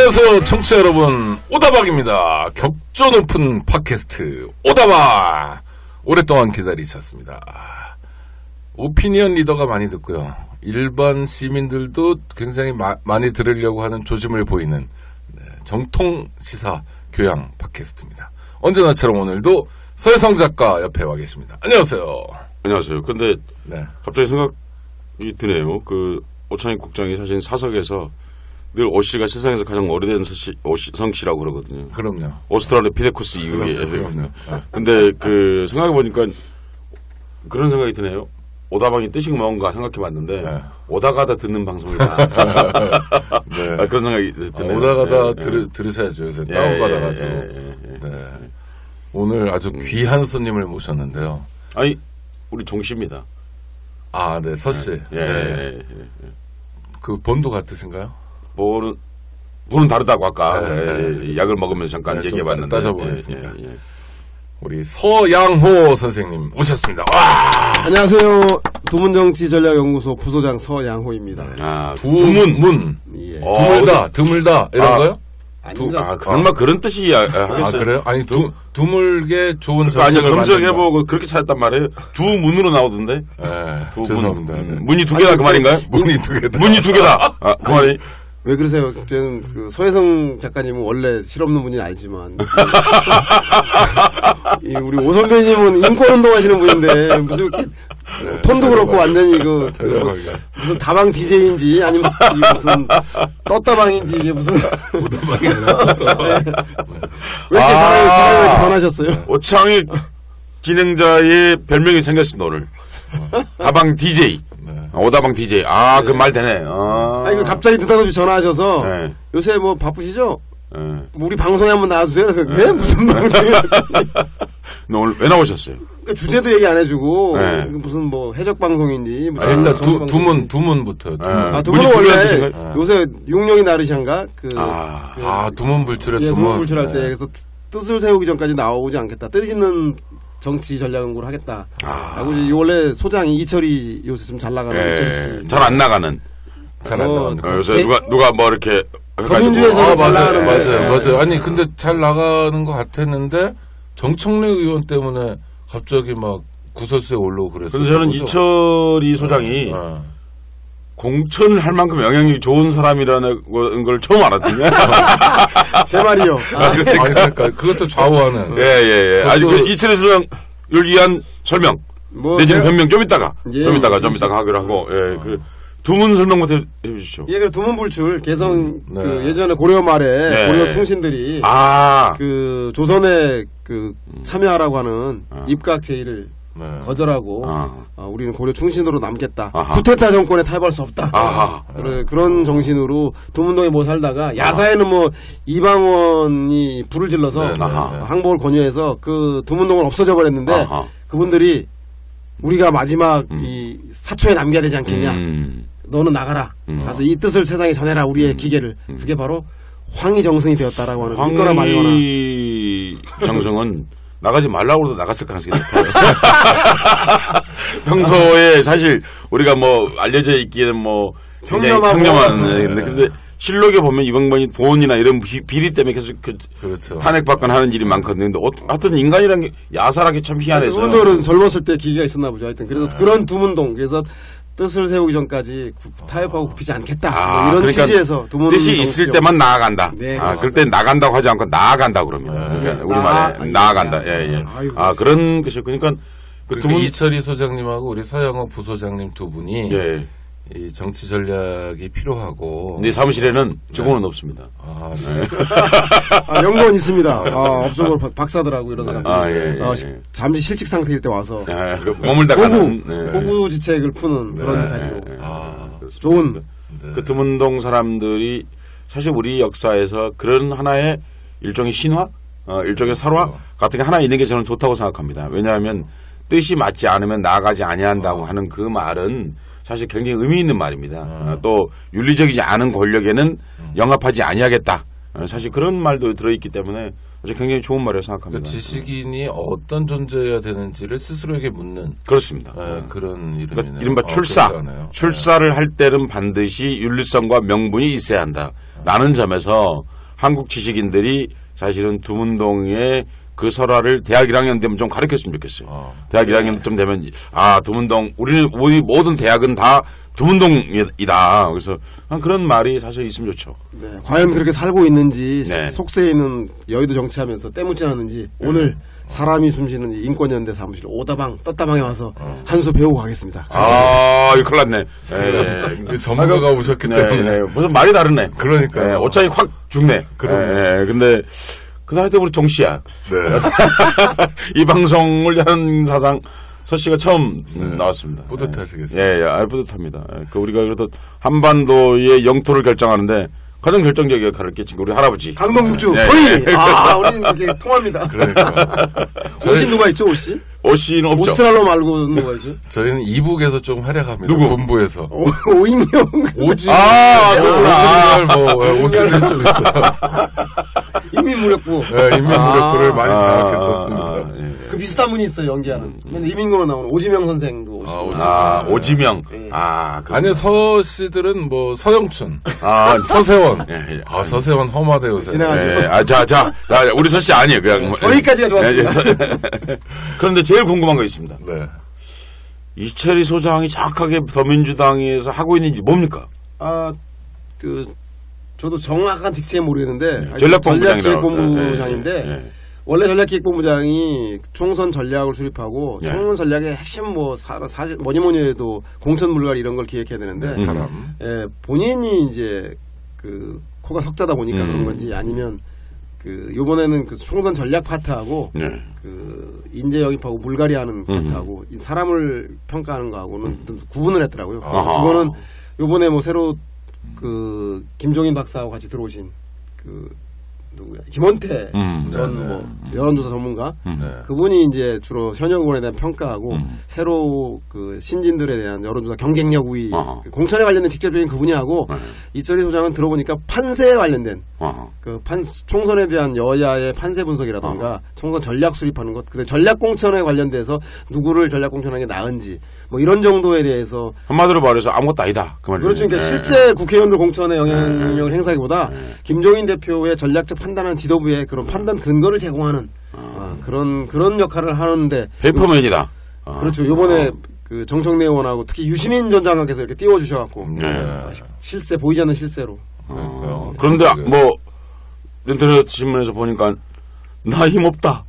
안녕하세요, 청취자 여러분. 오다박입니다. 격조 높은 팟캐스트 오다박. 오랫동안 기다리셨습니다. 오피니언 리더가 많이 듣고요. 일반 시민들도 굉장히 많이 들으려고 하는 조짐을 보이는 정통 시사 교양 팟캐스트입니다. 언제나처럼 오늘도 서혜성 작가 옆에 와 계십니다. 안녕하세요. 안녕하세요. 근데 갑자기 생각이 드네요. 그 오창익 국장이 사실 사석에서 늘 오씨가 세상에서 가장 오래된 성씨라고 그러거든요. 그럼요. 오스트랄로피테쿠스 이후에. 그럼요. 근데 그 생각해보니까 그런 생각이 드네요. 오다방이 뜻이 뭔가 생각해봤는데 오다가다 듣는 방송이다. 네. 그런 생각이 드네요. 오다가다 들으셔야죠. 그래서 다운받아가지고. 네. 오늘 아주 귀한 손님을 모셨는데요. 아니 우리 정씨입니다. 아, 네, 서씨. 그 본도 같으신가요? 본은 다르다고 아까 약을 먹으면서 잠깐 얘기해봤는데. 따져보겠습니다. 우리 서양호 선생님 오셨습니다. 와! 안녕하세요. 두문정치전략연구소 부소장 서양호입니다. 아, 두문. 예. 드물다 이런 거요? 아닙니다. 정말 그런 뜻이 하겠어요. 아, 그래요? 아니, 드물게 좋은 아니, 정책을 검색해보고 그렇게 찾았단 말이에요. 두 문으로 나오던데. 죄송합니다. 문이 두 개다 그 말인가요? 문이 두 개다. 문이 두 개다. 그 말이. 왜 그러세요? 저는 그 서혜성 작가님은 원래 실없는 분이 알지만 우리 오 선배님은 인권운동 하시는 분인데 무슨 이렇게 톤도 그렇고 완전히 무슨 다방 DJ인지 아니면 무슨 떴다방인지 이게 무슨 왜 이렇게 사람이 이렇게 변하셨어요? 오창익 진행자의 별명이 생겼습니다 오늘. 다방 DJ. 오다방 DJ. 그 말 되네. 아니, 갑자기 느닷없이 전화하셔서, 요새 뭐 바쁘시죠? 우리 방송에 한번 나와주세요. 그래서, 네? 무슨 방송이야? 오늘 왜 나오셨어요? 그러니까 주제도 얘기 안 해주고, 무슨 뭐 해적방송인지. 일단 두문부터요. 두문은 원래, 요새 육룡이 나르샹가? 두문불출에 두문. 두문불출할 때, 그래서 뜻을 세우기 전까지 나오지 않겠다. 뜻 있는 정치 전략 연구를 하겠다. 라고 원래 소장이 이철이 요새 좀 잘 나가는 이철이 씨. 잘 안 나가는. 요새 누가 뭐 이렇게. 더민주에서 잘 나가는. 맞아요. 아니, 근데 잘 나가는 것 같았는데, 정청래 의원 때문에 갑자기 막 구설수에 올라오고 그랬어요. 근데 저는 이철이 소장이 공천을 할 만큼 영향력이 좋은 사람이라는 걸 처음 알았거든요. 제 말이요. 그러니까 그것도 좌우하는. 아직 이철이 소장을 위한 설명. 내지는 변명 좀 이따가 하기로 하고, 그 두문 설명부터 해주시죠. 그 두문불출 개성 그 예전에 고려 말에 고려 충신들이 그 조선에 그 참여하라고 하는 입각 제의를 거절하고 우리는 고려 충신으로 남겠다. 쿠데타 정권에 타협할 수 없다. 그런 정신으로 두문동에 뭐 살다가 야사에는 뭐 이방원이 불을 질러서 항복을 권유해서 그 두문동을 없어져 버렸는데 그분들이 우리가 마지막 이 사초에 남겨야 되지 않겠냐. 너는 나가라. 가서 이 뜻을 세상에 전해라. 우리의 기계를. 그게 바로 황희정승이 되었다라고 하는. 황희정승은 나가지 말라고 해도 나갔을 가능성이 높아요. 평소에 사실 우리가 뭐 알려져 있기에는 뭐 청렴한 근데 실록에 보면 이방반이 돈이나 이런 비리 때문에 계속 탄핵받거나 하는 일이 많거든요. 근데 하여튼 인간이란 게 야사하게 참 희한해서. 그분들은 젊었을 때 기계가 있었나 보죠. 하여튼 그래서 그런 두문동 그래서 뜻을 세우기 전까지 타협하고 굽히지 않겠다. 뭐 이런 그러니까 취지에서 뜻이 있을 때만 나아간다. 그럴 때 나간다고 하지 않고 나아간다 그러면. 그러니까 우리말에 나아간다. 그런 뜻이요. 그러니까 이철이 소장님하고 우리 서양호 부소장님 두 분이 이 정치 전략이 필요하고. 네 사무실에는 직원은 없습니다. 연구원 있습니다. 없어도 박사들하고 이런 사람. 잠시 실직 상태일 때 와서. 머물다 가는. 호구지책을 푸는 그런 자리로. 좋은. 그 드문동 사람들이 사실 우리 역사에서 그런 하나의 일종의 신화, 일종의 설화 같은 게 하나 있는 게 저는 좋다고 생각합니다. 왜냐하면 뜻이 맞지 않으면 나아가지 아니한다고 하는 그 말은 사실 굉장히 의미 있는 말입니다. 또 윤리적이지 않은 권력에는 영합하지 아니하겠다. 사실 그런 말도 들어있기 때문에 굉장히 좋은 말이라고 생각합니다. 그러니까 지식인이 어떤 존재여야 되는지를 스스로에게 묻는. 그렇습니다. 그런 이름이네요. 그러니까 이른바 출사를 할 때는 반드시 윤리성과 명분이 있어야 한다. 라는 점에서 한국 지식인들이 사실은 두문동의 그 설화를 대학 1학년 되면 좀 가르쳤으면 좋겠어요. 대학 1학년 쯤 되면 두문동 우리 모든 대학은 다 두문동이다. 그래서 그런 말이 사실 있으면 좋죠. 네, 과연 그렇게 살고 있는지 네. 속세에 있는 여의도 정치하면서 때묻지 않는지 오늘 사람이 숨쉬는 인권연대 사무실 오다방 떴다방에 와서 한 수 배우고 가겠습니다. 이거 큰일 났네. 네. 전문가가 오셨기 때문에 무슨 말이 다르네. 그러니까 옷장이 확 죽네. 그러네. 근데 그 나이 때 우리 정씨야. 네. 이 방송을 하는 사상 서 씨가 처음 나왔습니다. 뿌듯하시겠어요? 뿌듯합니다. 우리가 그래도 한반도의 영토를 결정하는데 가장 결정적인 역할을 끼친 우리 할아버지. 강동국주, 소희! 우리는 이렇게 통합니다. 그러니까. 옷이 누가 있죠, 옷이? 옷이는 없죠. 오스트랄로 말고 누가 있죠? 저희는 이북에서 좀 활약합니다. 누구? 본부에서. 오인영. 오진열, 오진열 좀 있어요. 인민무력부. 네, 인민무력부를 많이 장악했었습니다. 그 비슷한 분이 있어요, 연기하는. 이민군으로 나오는 오지명 선생도 오시고. 오지명. 네. 아니요, 서 씨들은 서영춘. 서세원. 서세원 험하대 요새. 지나가죠. 우리 서 씨 아니에요. 그냥. 저희까지가 좋았습니다. 그런데 제일 궁금한 거 있습니다. 네. 이철희 소장이 정확하게 더민주당에서 하고 있는지 뭡니까? 저도 정확한 직책은 모르겠는데. 전략기획본부장인데. 원래 전략기획본부장이 총선 전략을 수립하고 총선 전략의 핵심 사실 뭐니 해도 공천 물갈이 이런 걸 기획해야 되는데 본인이 이제 코가 석자다 보니까 그런 건지 아니면 요번에는 총선 전략 파트하고 인재 영입하고 물갈이하는 파트하고 사람을 평가하는 거하고는 구분을 했더라고요. 그거는 요번에 새로 김종인 박사하고 같이 들어오신 누구야? 김원태 전 여론조사 전문가 그분이 이제 주로 현역 의원에 대한 평가하고 새로 신진들에 대한 여론조사 경쟁력 우위 공천에 관련된 직접적인 그분이 하고 이철희 소장은 들어보니까 판세에 관련된 총선에 대한 여야의 판세 분석이라던가 총선 전략 수립하는 것, 그다음에 전략 공천에 관련돼서 누구를 전략 공천하는 게 나은지 이런 정도에 대해서 한마디로 말해서 아무것도 아니다. 그 말이죠. 그렇죠. 그러니까 실제 국회의원들 공천에 영향력을 행사하기보다 김종인 대표의 전략적 판단하는 지도부에 그런 판단 근거를 제공하는 그런 역할을 하는데 페이퍼맨이다. 그렇죠. 이번에 정청래 의원하고 특히 유시민 전 장관께서 이렇게 띄워주셔갖고 실세 보이지 않는 실세로. 그런데 인터넷 신문에서 보니까 나 힘없다.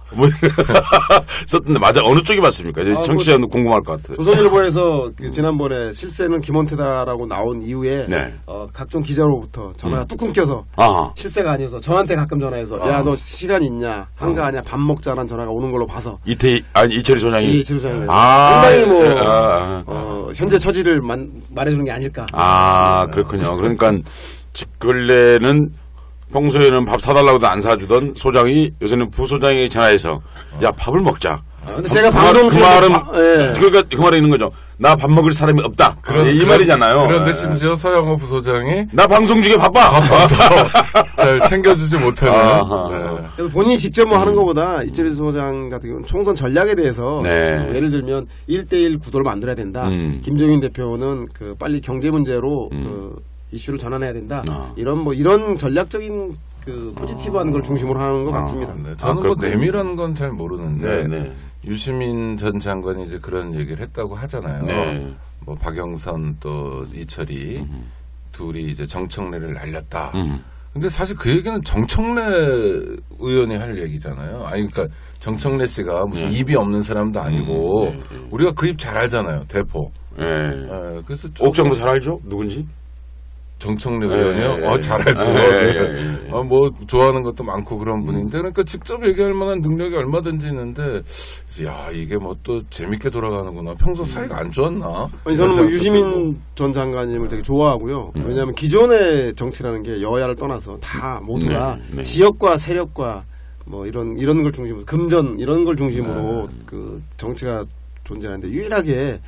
썼는데 맞아 어느 쪽이 맞습니까? 청취자는 궁금할 것 같아요. 조선일보에서 지난번에 실세는 김원태다라고 나온 이후에 각종 기자로부터 전화가 뚝 끊겨서 실세가 아니어서 저한테 가끔 전화해서 야 너 시간 있냐 한가하냐 밥 먹자라는 전화가 오는 걸로 봐서 이철희 소장이 이철희 소장이 상당히 현재 처지를 말해주는 게 아닐까. 그렇군요. 그러니까 근래는 평소에는 밥 사달라고도 안 사주던 소장이 요새는 부소장에게 전화해서 야 밥을 먹자. 근데 제가 방송 그 말은 그러니까 그 말에 있는 거죠. 나 밥 먹을 사람이 없다. 이 말이잖아요. 그런데 심지어 서영호 부소장이 나 방송 중에 바빠서 잘 챙겨주지 못하는. 그래서 본인이 직접 하는 것보다 이철희 소장 같은 경우는 총선 전략에 대해서 예를 들면 1대1 구도를 만들어야 된다. 김종인 대표는 빨리 경제 문제로 이슈를 전환해야 된다. 이런 전략적인 포지티브한 걸 중심으로 하는 것 같습니다. 저는 내밀한 건 잘 모르는데 유시민 전 장관이 이제 그런 얘기를 했다고 하잖아요. 박영선 또 이철희 둘이 이제 정청래를 날렸다. 근데 사실 그 얘기는 정청래 의원이 할 얘기잖아요. 그러니까 정청래 씨가 무슨 입이 없는 사람도 아니고 우리가 그 입 잘 알잖아요. 대포. 그래서 옥정도 잘 알죠? 누군지? 정청래 의원이요? 잘 알죠. 좋아하는 것도 많고 그런 분인데, 그러니까 직접 얘기할 만한 능력이 얼마든지 있는데, 이게 또 재밌게 돌아가는구나. 평소 사이가 안 좋았나? 저는 유시민 전 장관님을 되게 좋아하고요. 왜냐하면 기존의 정치라는 게 여야를 떠나서 다 모두가 지역과 세력과 이런 걸 중심으로, 금전 이런 걸 중심으로 정치가 존재하는데, 유일하게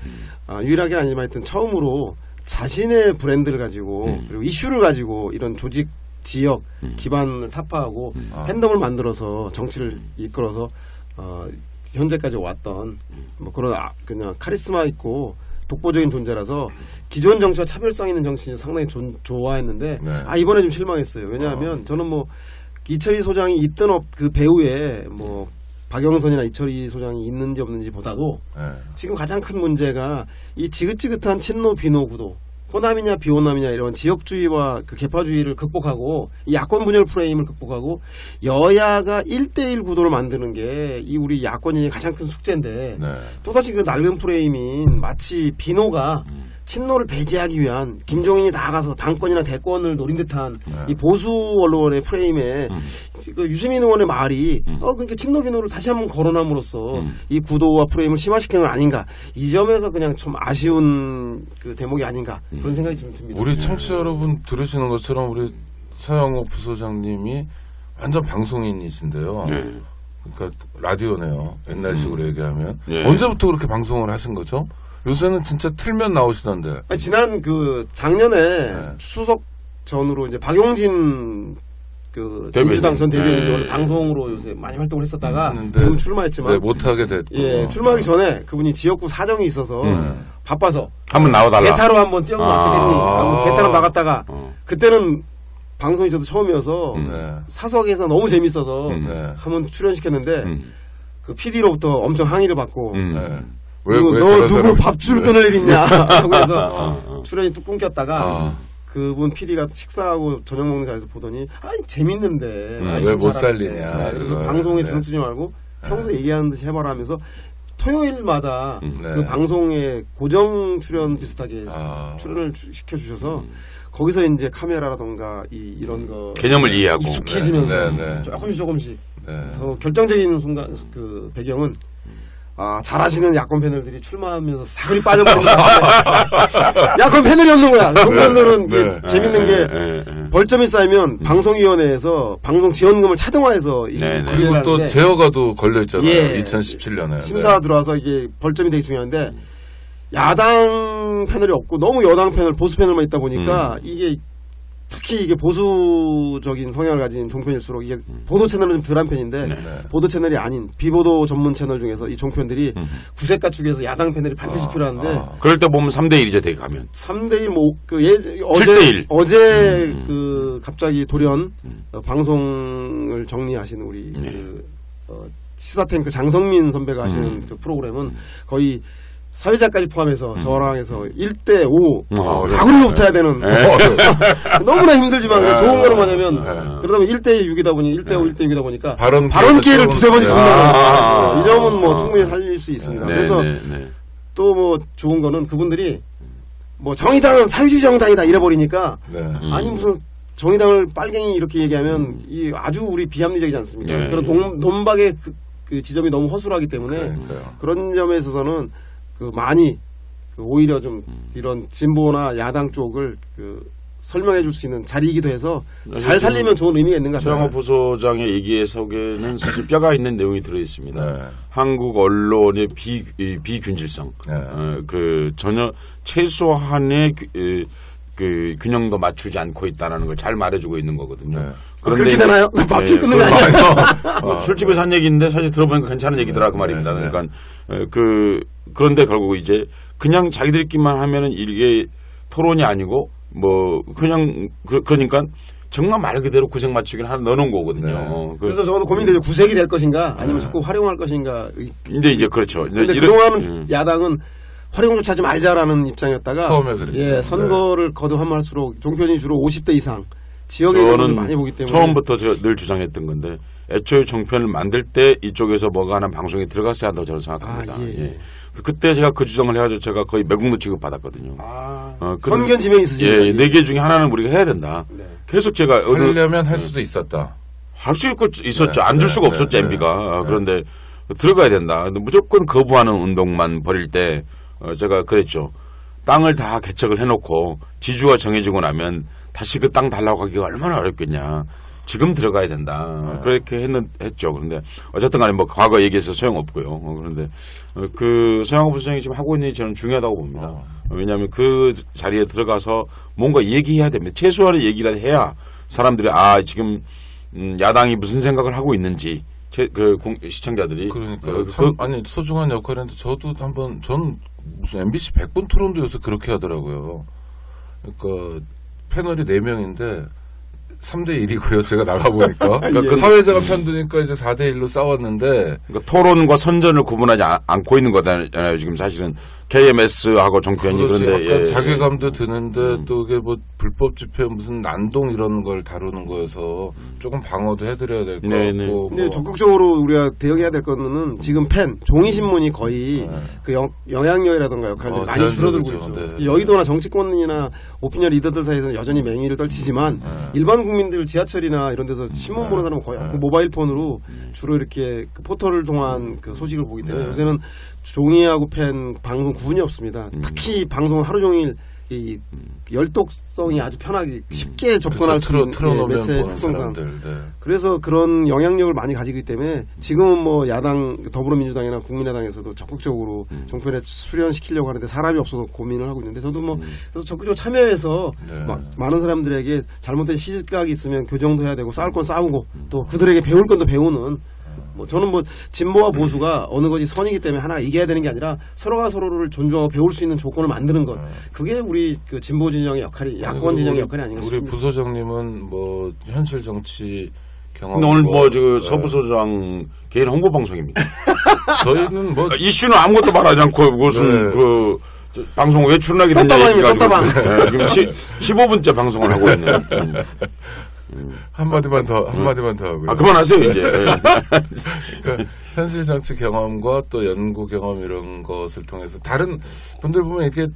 아니지만 하여튼 처음으로 자신의 브랜드를 가지고 그리고 이슈를 가지고 이런 조직, 지역, 기반을 타파하고 팬덤을 만들어서 정치를 이끌어서 현재까지 왔던 그런 그냥 카리스마 있고 독보적인 존재라서 기존 정치와 차별성 있는 정치인을 상당히 좋아했는데 네. 이번에 좀 실망했어요. 왜냐하면 저는 뭐 이철희 소장이 있든 그 배후에 뭐 박영선이나 이철희 소장이 있는지 없는지 보다도 지금 가장 큰 문제가 이 지긋지긋한 친노 비노 구도, 호남이냐 비호남이냐 이런 지역주의와 그 계파주의를 극복하고 이 야권 분열 프레임을 극복하고 여야가 1대1 구도를 만드는 게 이 우리 야권인의 가장 큰 숙제인데 또다시 그 낡은 프레임인 마치 비노가 친노를 배제하기 위한 김종인이 나가서 당권이나 대권을 노린 듯한 이 보수 언론의 프레임에 그 유시민 의원의 말이 그러니까 친노 비노를 다시 한번 거론함으로써 이 구도와 프레임을 심화시키는 건 아닌가, 이 점에서 그냥 좀 아쉬운 그 대목이 아닌가 그런 생각이 좀 듭니다. 우리 청취자 여러분 들으시는 것처럼 우리 서영옥 부소장님이 완전 방송인이신데요. 그러니까 라디오네요. 옛날식으로 얘기하면. 언제부터 그렇게 방송을 하신 거죠? 요새는 진짜 틀면 나오시던데. 지난 그 작년에 추석 전으로 이제 박용진 그 민주당 전 대변인이 방송으로 요새 많이 활동을 했었다가 지금 출마했지만 못하게 됐고. 출마하기 전에 그분이 지역구 사정이 있어서 바빠서 한번 나와달라. 개타로 한번 뛰어나왔더니 개타로 나갔다가 그때는 방송이 저도 처음이어서 사석에서 너무 재밌어서 한번 출연시켰는데 그 PD로부터 엄청 항의를 받고 너 누구 밥 줄 끊을 일 있냐 하고 해서 출연이 뚝 끊겼다가 그분 PD가 식사하고 저녁 먹는 자리에서 보더니 재밌는데 왜 못 살리냐. 그래서 방송에 주눅 주지 말고 평소에 얘기하는 듯이 해봐라 하면서 토요일마다 그 방송에 고정 출연 비슷하게 출연을 시켜주셔서 거기서 이제 카메라라던가 이런 거 개념을 이해하고 익숙해지면서 조금씩 더 결정적인 순간 그 배경은 잘하시는 야권 패널들이 출마하면서 사거리 빠져버린다. 야권 패널이 없는 거야. 정권들은 재밌는 게 벌점이 쌓이면 방송위원회에서 방송 지원금을 차등화해서 그리고 또 제어가도 걸려있잖아요. 2017년에. 심사 들어와서 이게 벌점이 되게 중요한데 야당 패널이 없고 너무 여당 패널, 보수 패널만 있다 보니까 이게 특히 이게 보수적인 성향을 가진 종편일수록 이게 보도 채널은 좀 덜한 편인데 보도 채널이 아닌 비보도 전문 채널 중에서 이 종편들이 구색 갖추기 위해서 야당 패널이 반드시 필요한데 그럴 때 보면 3대1이죠, 되게 가면. 3대1 어제 그 갑자기 돌연 방송을 정리하시는 우리 시사탱크 장성민 선배가 하시는 그 프로그램은 거의 사회자까지 포함해서 저랑 해서 1대5 가구를 붙어야 되는 너무나 힘들지만 좋은 거는 뭐냐면 그러다 보면 1대6이다 보니 1대5 1대6이다 보니까 발언 기회를 두세 번씩 준다는 이 점은 뭐 충분히 살릴 수 있습니다. 그래서 또 뭐 좋은 거는 그분들이 뭐 정의당은 사회주의 정당이다 이래버리니까 아니 무슨 정의당을 빨갱이 이렇게 얘기하면 이 아주 우리 비합리적이지 않습니까? 그런 논박의 그 지점이 너무 허술하기 때문에 그런 점에 있어서는 많이 오히려 좀 이런 진보나 야당 쪽을 설명해 줄 수 있는 자리이기도 해서 잘 살리면 좋은 의미가 있는 것 같아요. 서영옥 부소장의 얘기 속에는 사실 뼈가 있는 내용이 들어 있습니다. 한국 언론의 비균질성, 전혀 최소한의 그 균형도 맞추지 않고 있다는 걸 잘 말해주고 있는 거거든요. 그렇게 되나요? 밥줄 끊는 거 아니에요? 술집에서 한 얘기인데 사실 들어보니까 괜찮은 얘기더라 그 말입니다. 그러니까 그런데 결국 이제 그냥 자기들끼리만 하면은 이게 토론이 아니고 뭐 그냥 그러니까 정말 말 그대로 구색 맞추기를 하나 넣어놓은 거거든요. 그래서 저도 고민되죠. 구색이 될 것인가 아니면 자꾸 활용할 것인가. 이제 그렇죠. 근데 그동안은 야당은 활용조차 하지 말자라는 입장이었다가 처음에 그랬죠. 선거를 거듭할수록 종편이 주로 50대 이상 지역에 저는 많이 보기 때문에 처음부터 제가 늘 주장했던 건데 애초에 종편을 만들 때 이쪽에서 뭐가 하는 방송에 들어갔어야 한다고 저는 생각합니다. 그때 제가 그 주장을 해가지고 제가 거의 매국노 취급 받았거든요. 선견 지명이 있으시죠? 4개 중에 하나는 우리가 해야 된다. 계속 제가 하려면 할 수도 있었다. 할 수 있었죠. 안 줄 수가 없었죠, MB가. 그런데 들어가야 된다. 근데 무조건 거부하는 운동만 벌일 때 제가 그랬죠. 땅을 다 개척을 해놓고 지주가 정해지고 나면 다시 그 땅 달라고 하기가 얼마나 어렵겠냐. 지금 들어가야 된다. 그렇게 했죠. 그런데 어쨌든 간에 뭐 과거 얘기해서 소용없고요. 그런데 그 서영옥 부소장이 지금 하고 있는 일이 저는 중요하다고 봅니다. 왜냐하면 그 자리에 들어가서 뭔가 얘기해야 됩니다. 최소한의 얘기라도 해야 사람들이 지금 야당이 무슨 생각을 하고 있는지 시청자들이 그러니까 아니 소중한 역할인데 저도 한번 전 무슨 MBC 100분 토론도 요새 그렇게 하더라고요. 그러니까 패널이 4명인데 3대1이고요. 제가 나가보니까. 그러니까 그 사회자가 편드니까 이제 4대1로 싸웠는데. 그러니까 토론과 선전을 구분하지 않고 있는 거잖아요. 지금 사실은 KMS하고 정치현이. 그런데. 약간 자괴감도 드는데 또 이게 뭐 불법 집회 무슨 난동 이런 걸 다루는 거여서 조금 방어도 해드려야 될 것 같고. 근데 적극적으로 우리가 대응해야 될 거는 지금 종이신문이 거의 그 영향력이라든가 역할이 많이 줄어들고 있죠. 네. 여의도나 정치권이나 오피니언 리더들 사이에서는 여전히 맹위를 떨치지만 일반 국민들 지하철이나 이런 데서 신문 보는 사람은 거의 그 모바일 폰으로 주로 이렇게 그 포털을 통한 그 소식을 보기 때문에 요새는 종이하고 펜 방송 구분이 없습니다. 특히 방송은 하루 종일 이 열독성이 아주 편하게 쉽게 접근할 수 있는 매체 특성상. 그래서 그런 영향력을 많이 가지기 때문에 지금은 뭐 야당 더불어민주당이나 국민의당에서도 적극적으로 정권에 수련시키려고 하는데 사람이 없어서 고민을 하고 있는데 저도 뭐 그래서 적극적으로 참여해서 많은 사람들에게 잘못된 시각이 있으면 교정도 해야 되고 싸울 건 싸우고 또 그들에게 배울 건도 배우는 뭐 저는 뭐 진보와 보수가 어느 것이 선이기 때문에 하나 이겨야 되는 게 아니라 서로가 서로를 존중하고 배울 수 있는 조건을 만드는 것. 그게 우리 그 진보 진영의 역할이 야권 진영의 역할이 아닌가 싶습니다. 우리 부소장님은 뭐 현실 정치 경험. 오늘 뭐 저 서부소장 개인 홍보 방송입니다. 저희는 뭐 이슈는 아무것도 말하지 않고 무슨 그 방송 왜 출연하게 됐냐 얘기가 지금 15분째 방송을 하고 있는. 한마디만 더 하고요. 그만하세요, 이제. 그러니까 현실 정치 경험과 또 연구 경험 이런 것을 통해서 다른 분들 보면 이렇게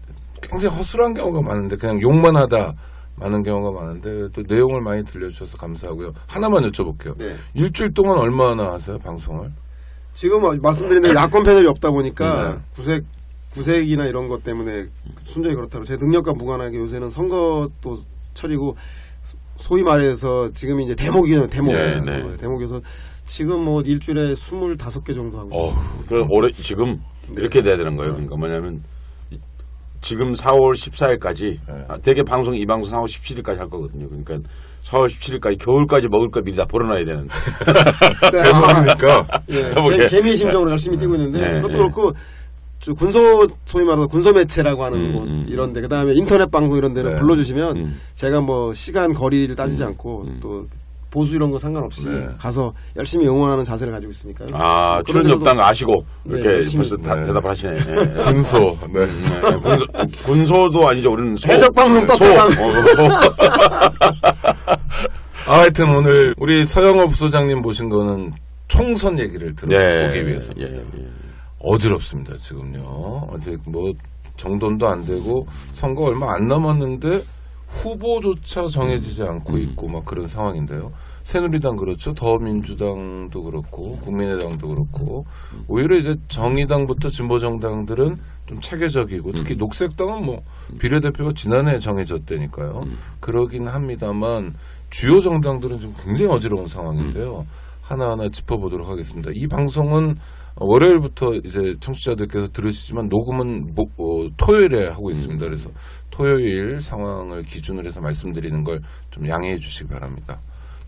굉장히 허술한 경우가 많은데 그냥 욕만 하다 많은 경우가 많은데 또 내용을 많이 들려주셔서 감사하고요. 하나만 여쭤볼게요. 네. 일주일 동안 얼마나 하세요, 방송을? 지금 말씀드린 대로 야권 패널이 없다 보니까 구색이나 이런 것 때문에 순전히 그렇다고 제 능력과 무관하게 요새는 선거도 철이고 소위 말해서 지금 이제 대목이에요. 대목에서 지금 뭐 일주일에 25개 정도 하고 있어요. 그 올해 지금 이렇게 돼야 되는 거예요. 그러니까 뭐냐면 지금 4월 14일까지 대개 방송 이 방송 4월 17일까지 할 거거든요. 그러니까 4월 17일까지 겨울까지 먹을 거 미리 다 벌어놔야 되는. 대박이니까. 개미 심정으로 열심히 뛰고 있는데 그것도 그렇고 군소 소위 말해서 군소 매체라고 하는 곳 이런데 그다음에 인터넷 방송 이런 데는 불러주시면 제가 뭐 시간 거리를 따지지 않고 또 보수 이런 거 상관없이 가서 열심히 응원하는 자세를 가지고 있으니까요. 출연료 없다는 거 아시고 이렇게 벌써 대답을 하시네. 군소. 군소도 아니죠. 우리는 해적 방송 떴다. 하여튼 오늘 우리 서영호 부소장님 모신 거는 총선 얘기를 들어보기 위해서입니다. 어지럽습니다, 지금요. 아직 뭐 정돈도 안 되고 선거 얼마 안 남았는데 후보조차 정해지지 않고 있고 막 그런 상황인데요. 새누리당 그렇죠. 더민주당도 그렇고 국민의당도 그렇고 오히려 이제 정의당부터 진보정당들은 좀 체계적이고 특히 녹색당은 뭐 비례대표가 지난해 정해졌다니까요. 그러긴 합니다만 주요 정당들은 좀 굉장히 어지러운 상황인데요. 하나하나 짚어보도록 하겠습니다. 이 방송은 월요일부터 이제 청취자들께서 들으시지만 녹음은 토요일에 하고 있습니다. 그래서 토요일 상황을 기준으로 해서 말씀드리는 걸 좀 양해해 주시기 바랍니다.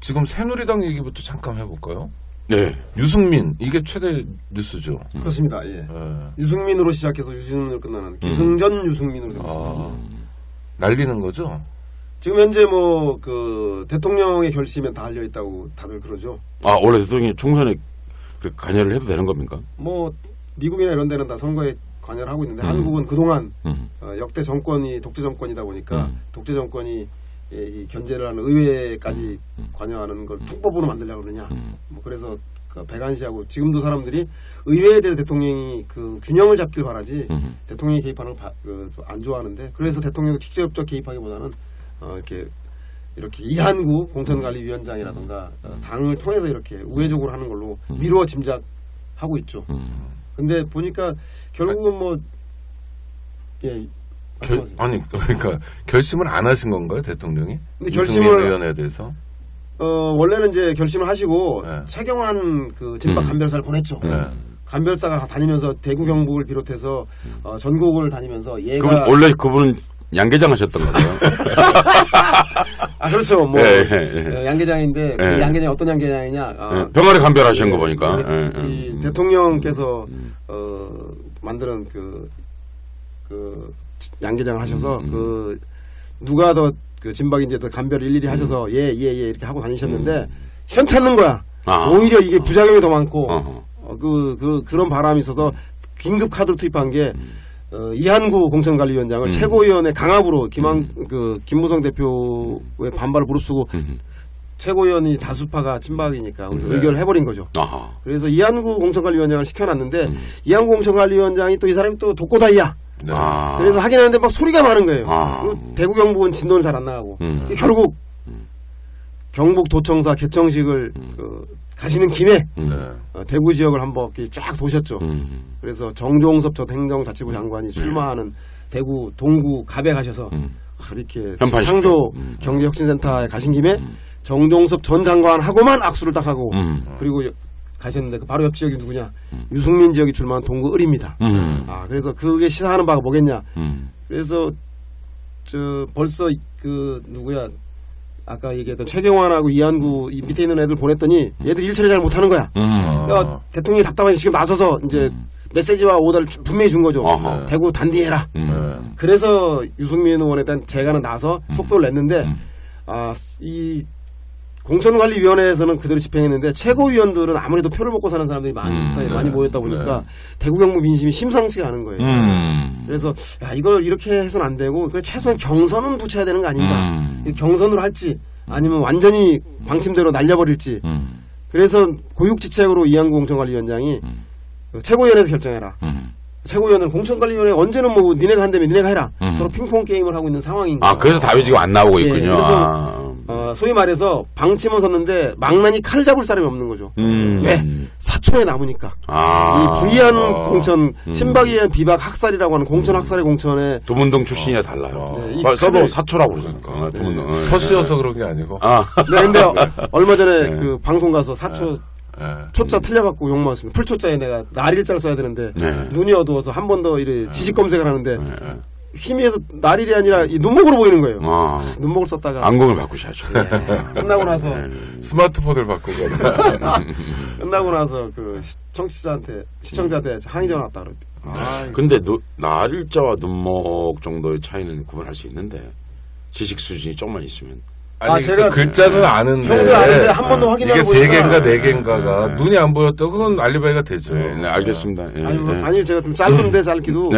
지금 새누리당 얘기부터 잠깐 해볼까요? 네. 유승민 이게 최대 뉴스죠. 그렇습니다. 유승민으로 시작해서 유승민으로 끝나는 기승전 유승민으로 되고 있습니다. 날리는 거죠? 지금 현재 뭐 그 대통령의 결심에 다 달려 있다고 다들 그러죠. 원래 대통령이 총선에 관여를 해도 되는 겁니까? 뭐 미국이나 이런 데는 다 선거에 관여를 하고 있는데 한국은 그동안 역대 정권이 독재 정권이다 보니까 독재 정권이 이 견제를 하는 의회까지 관여하는 걸 통법으로 만들려고 그러냐. 뭐 그래서 그 백안시하고 지금도 사람들이 의회에 대해서 대통령이 그 균형을 잡길 바라지 대통령이 개입하는 걸 안 좋아하는데 그래서 대통령이 직접적 개입하기보다는 이렇게 이한구 공천관리위원장이라든가 당을 통해서 이렇게 우회적으로 하는 걸로 미루어 짐작하고 있죠. 근데 보니까 결국은 뭐 그러니까 결심을 안 하신 건가요, 대통령이? 근데 결심을 의원에 대해서 원래는 이제 결심을 하시고 최경환 그 진박 간별사를 보냈죠. 간별사가 다니면서 대구 경북을 비롯해서 전국을 다니면서 그럼 원래 그분은 양계장 하셨던 거예요? 그렇죠. 뭐 양계장인데 그 양계장이 어떤 양계장이냐? 병아리 간별하시는 거 보니까 이 대통령께서 만드는 그 그 양계장을 하셔서 그 누가 더 그 진박인지 감별을 일일이 하셔서 예 이렇게 하고 다니셨는데 현찮는 거야. 오히려 이게 부작용이 더 많고 그런 바람이 있어서 긴급 카드로 투입한 게 이한구 공천관리위원장을 최고위원회 강압으로 김무성 대표의 반발을 무릅쓰고 최고위원이 다수파가 친박이니까 그래서 의결을 해버린 거죠. 그래서 이한구 공천관리위원장을 시켜놨는데 이한구 공천관리위원장이 또 이 사람이 또 독고다이야. 그래서 하긴 하는데 막 소리가 많은 거예요. 대구 경북은 진도는 잘 안 나가고 결국 경북 도청사 개청식을 가시는 김에 대구 지역을 한번 쫙 도셨죠. 그래서 정종섭 전 행정자치부 장관이 출마하는 대구 동구 갑에 가셔서 이렇게 창조 경제혁신센터에 가신 김에 정종섭 전 장관하고만 악수를 딱 하고 그리고 가셨는데 그 바로 옆 지역이 누구냐? 유승민 지역이 출마한 동구 을입니다. 그래서 그게 시사하는 바가 뭐겠냐? 그래서 벌써 누구야? 아까 얘기했던 최경환하고 이한구 밑에 있는 애들 보냈더니 얘들 일처리 잘 못하는 거야. 그러니까 대통령이 답답하니 지금 나서서 이제 메시지와 오더를 분명히 준 거죠. 대구 단디해라. 그래서 유승민 의원에 대한 재간은 나서 속도를 냈는데 이 공천관리위원회에서는 그대로 집행했는데 최고위원들은 아무래도 표를 먹고 사는 사람들이 많이 모였다 보니까 대구 경북 민심이 심상치가 않은 거예요. 그래서 이걸 이렇게 해서는 안 되고 최소한 경선은 붙여야 되는 거 아닌가. 경선으로 할지 아니면 완전히 방침대로 날려버릴지. 그래서 고육지책으로 이한구 공천관리위원장이 최고위원회에서 결정해라. 최고위원은 공천관리위원회 언제는 뭐 니네가 한다면 니네가 해라. 서로 핑퐁 게임을 하고 있는 상황인 거예요. 그래서 답이 지금 안 나오고 있군요. 그래서 소위 말해서 방침은 섰는데 망나니 칼 잡을 사람이 없는 거죠. 왜? 사초에 남으니까. 이 불리한 공천, 친박에 의한 비박 학살이라고 하는 공천 학살의 공천에 도문동 출신이라 달라요. 써도 사초라고 그러니까. 도문동. 서씨여서 그런 게 아니고. 네, 근데 얼마 전에 그 방송 가서 사초 초자 틀려갖고 욕 먹었습니다. 풀초자에 내가 날일자를 써야 되는데 눈이 어두워서 한 번 더 이래 지식 검색을 하는데 희미해서 날일이 아니라 이 눈목으로 보이는 거예요. 눈목을 썼다가 안경을 바꾸셔야죠. 끝나고 나서 스마트폰을 바꾸고 끝나고 나서 그 시청자한테 항의 전화 왔다 그러더라고요. 근데 날일자와 눈목 정도의 차이는 구분할 수 있는데 지식 수준이 조금만 있으면. 제가 글자는 아는데 평소에 아는데 한 번도 확인하고 이게 3개인가 4개인가가 눈이 안 보였다 그건 알리바이가 되죠. 네, 알겠습니다. 아니 제가 좀 짧은데 짧기도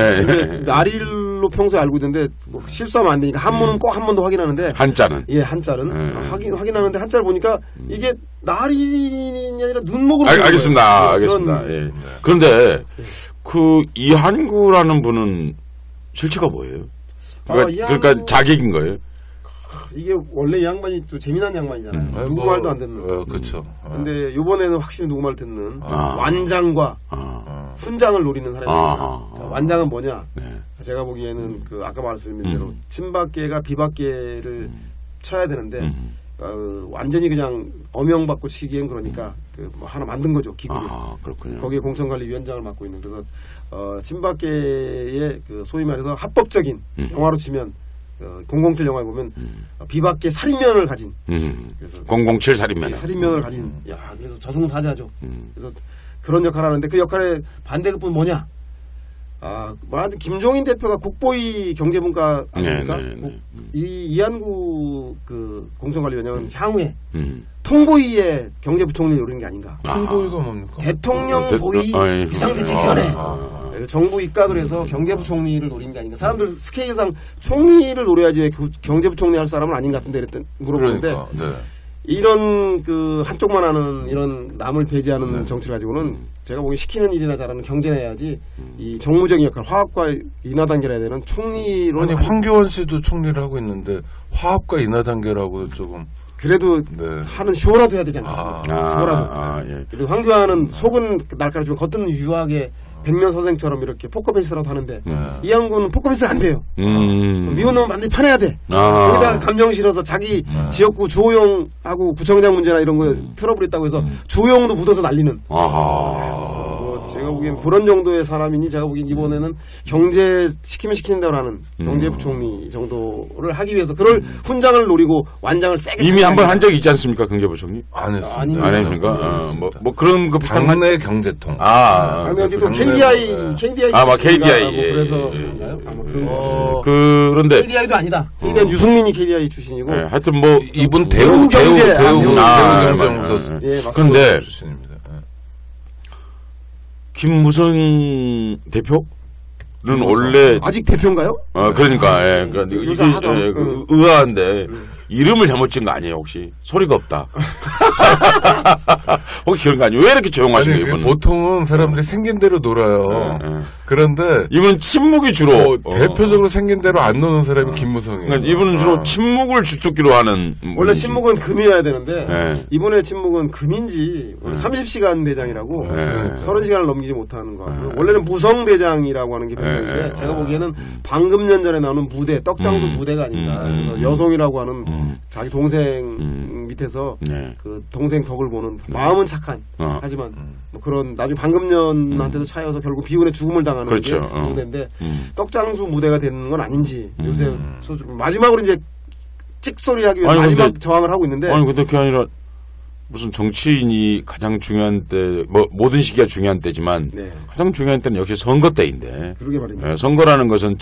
날일로 평소에 알고 있는데 뭐 실수하면 안 되니까 한문은 꼭 한 번 더 확인하는데 한자는 한자는 확인하는데 한자를 보니까 이게 날일이 아니라 눈목으로 알겠습니다. 알겠습니다. 그런데 그 이한구라는 분은 실체가 뭐예요? 그러니까 자객인 거예요? 이게 원래 이 양반이 또 재미난 양반이잖아요. 누구 말도 안 듣는. 그렇죠. 근데 이번에는 확실히 누구 말 듣는 완장과 훈장을 노리는 사람입니다. 완장은 뭐냐? 제가 보기에는 아까 말씀드린 대로 친박계가 비박계를 쳐야 되는데 완전히 그냥 엄영받고 치기엔 그러니까 뭐 하나 만든 거죠 기구를. 그렇군요. 거기에 공천관리위원장을 맡고 있는 그래서 친박계의 소위 말해서 합법적인 영화로 치면 007 영화에 보면 비박계 살인면을 가진 그래서 007 살인면 살인면을 가진 그래서 저승사자죠. 그래서 그런 역할을 하는데 그 역할의 반대급은 뭐냐? 말하자면 김종인 대표가 국보위 경제분과 아닙니까? 이한구 공천관리위원장은 향후에 통보위의 경제부총리를 노리는 게 아닌가? 통보위가 뭡니까? 대통령 보위 비상대책위원회. 정부 입각을 해서 경제부총리를 노리는 게 아닌가. 사람들 스케일상 총리를 노려야지 경제부총리 할 사람은 아닌 것 같은데 물어보는데 이런 한쪽만 하는 이런 남을 배제하는 정치를 가지고는 제가 보기엔 시키는 일이나 잘하는 경제내야지 이 정무적인 역할 화합과 인하단계를 해야 되는 총리로 아니 황교안 씨도 총리를 하고 있는데 화합과 인하단계라고 조금 그래도 하는 쇼라도 해야 되지 않겠습니까? 쇼라도. 그리고 황교안은 속은 날카롭지만 겉은 유하게 백면 선생처럼 이렇게 포커페이스라도 하는데 이한구는 포커페이스가 안 돼요. 미혼놈은 반드시 파내야 돼. 거기다가 감정 실어서 자기 지역구 주호영하고 구청장 문제나 이런 거 트러블 있다고 해서 주호영도 묻어서 난리는. 제가 보기엔 그런 정도의 사람이니 제가 보기엔 이번에는 경제 시키면 시키는 대로 하는 경제부총리 정도를 하기 위해서 그럴 훈장을 노리고 완장을 세게 이미 한번 한 적이 있지 않습니까? 경제부총리? 안 했습니다. 안 했습니까? 뭐 그런 거 비슷한 당내 경제통. 당내도 KDI. 막 KDI. 그래서 그런데 KDI도 아니다. KDI 유승민이 KDI 출신이고. 하여튼 뭐 이분 대우경제. 대우경제부터 그런데 출신입니다. 김무성 대표는 원래 아직 대표인가요? 그러니까 이게 의아한데 이름을 잘못 지은 거 아니에요 혹시? 소리가 없다. 혹시 그런 거 아니에요? 왜 이렇게 조용하신 거예요 이분은? 보통은 사람들이 생긴 대로 놀아요. 그런데 이분은 침묵이 주로 대표적으로 생긴 대로 안 노는 사람이 김무성이에요. 그러니까 이분은 주로 침묵을 주특기로 하는. 원래 침묵은 금이어야 되는데 이번에 침묵은 금인지 30시간 대장이라고 30시간을 넘기지 못하는 거. 원래는 무성 대장이라고 하는 게 별명인데 제가 보기에는 방금 년 전에 나오는 무대 떡장수 무대가 아닌가. 여성이라고 하는 자기 동생 밑에서 그 동생 덕을 보는 마음은 착한 하지만 뭐 그런 나중에 방금년한테도 차여서 결국 비운의 죽음을 당하는 그렇죠. 게 무대인데 떡장수 무대가 되는 건 아닌지 요새 마지막으로 이제 찍소리 하기 위해서 마지막 근데, 저항을 하고 있는데 근데 그게 아니라 무슨 정치인이 가장 중요한 때 모든 시기가 중요한 때지만 가장 중요한 때는 역시 선거 때인데 그러게 말입니다. 선거라는 것은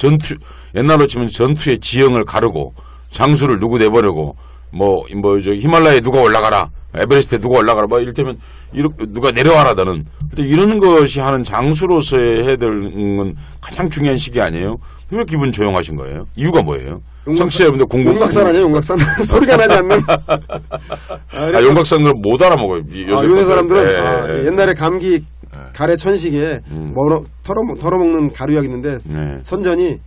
옛날로 치면 전투의 지형을 가르고 장수를 누구 내보려고 저 히말라야에 누가 올라가라 에베레스트에 누가 올라가라 이를테면 누가 내려와라다는 이러는 것이 하는 장수로서의 해야 될 건 가장 중요한 시기 아니에요? 왜 기분 조용하신 거예요? 이유가 뭐예요? 청취자 여러분들 용각산 아니에요? 용각산 소리가 나지 않는 용각산을 못 알아먹어요. 요새 사람들은 옛날에 감기 가래 천식에 털어먹는 가루약 있는데 선전이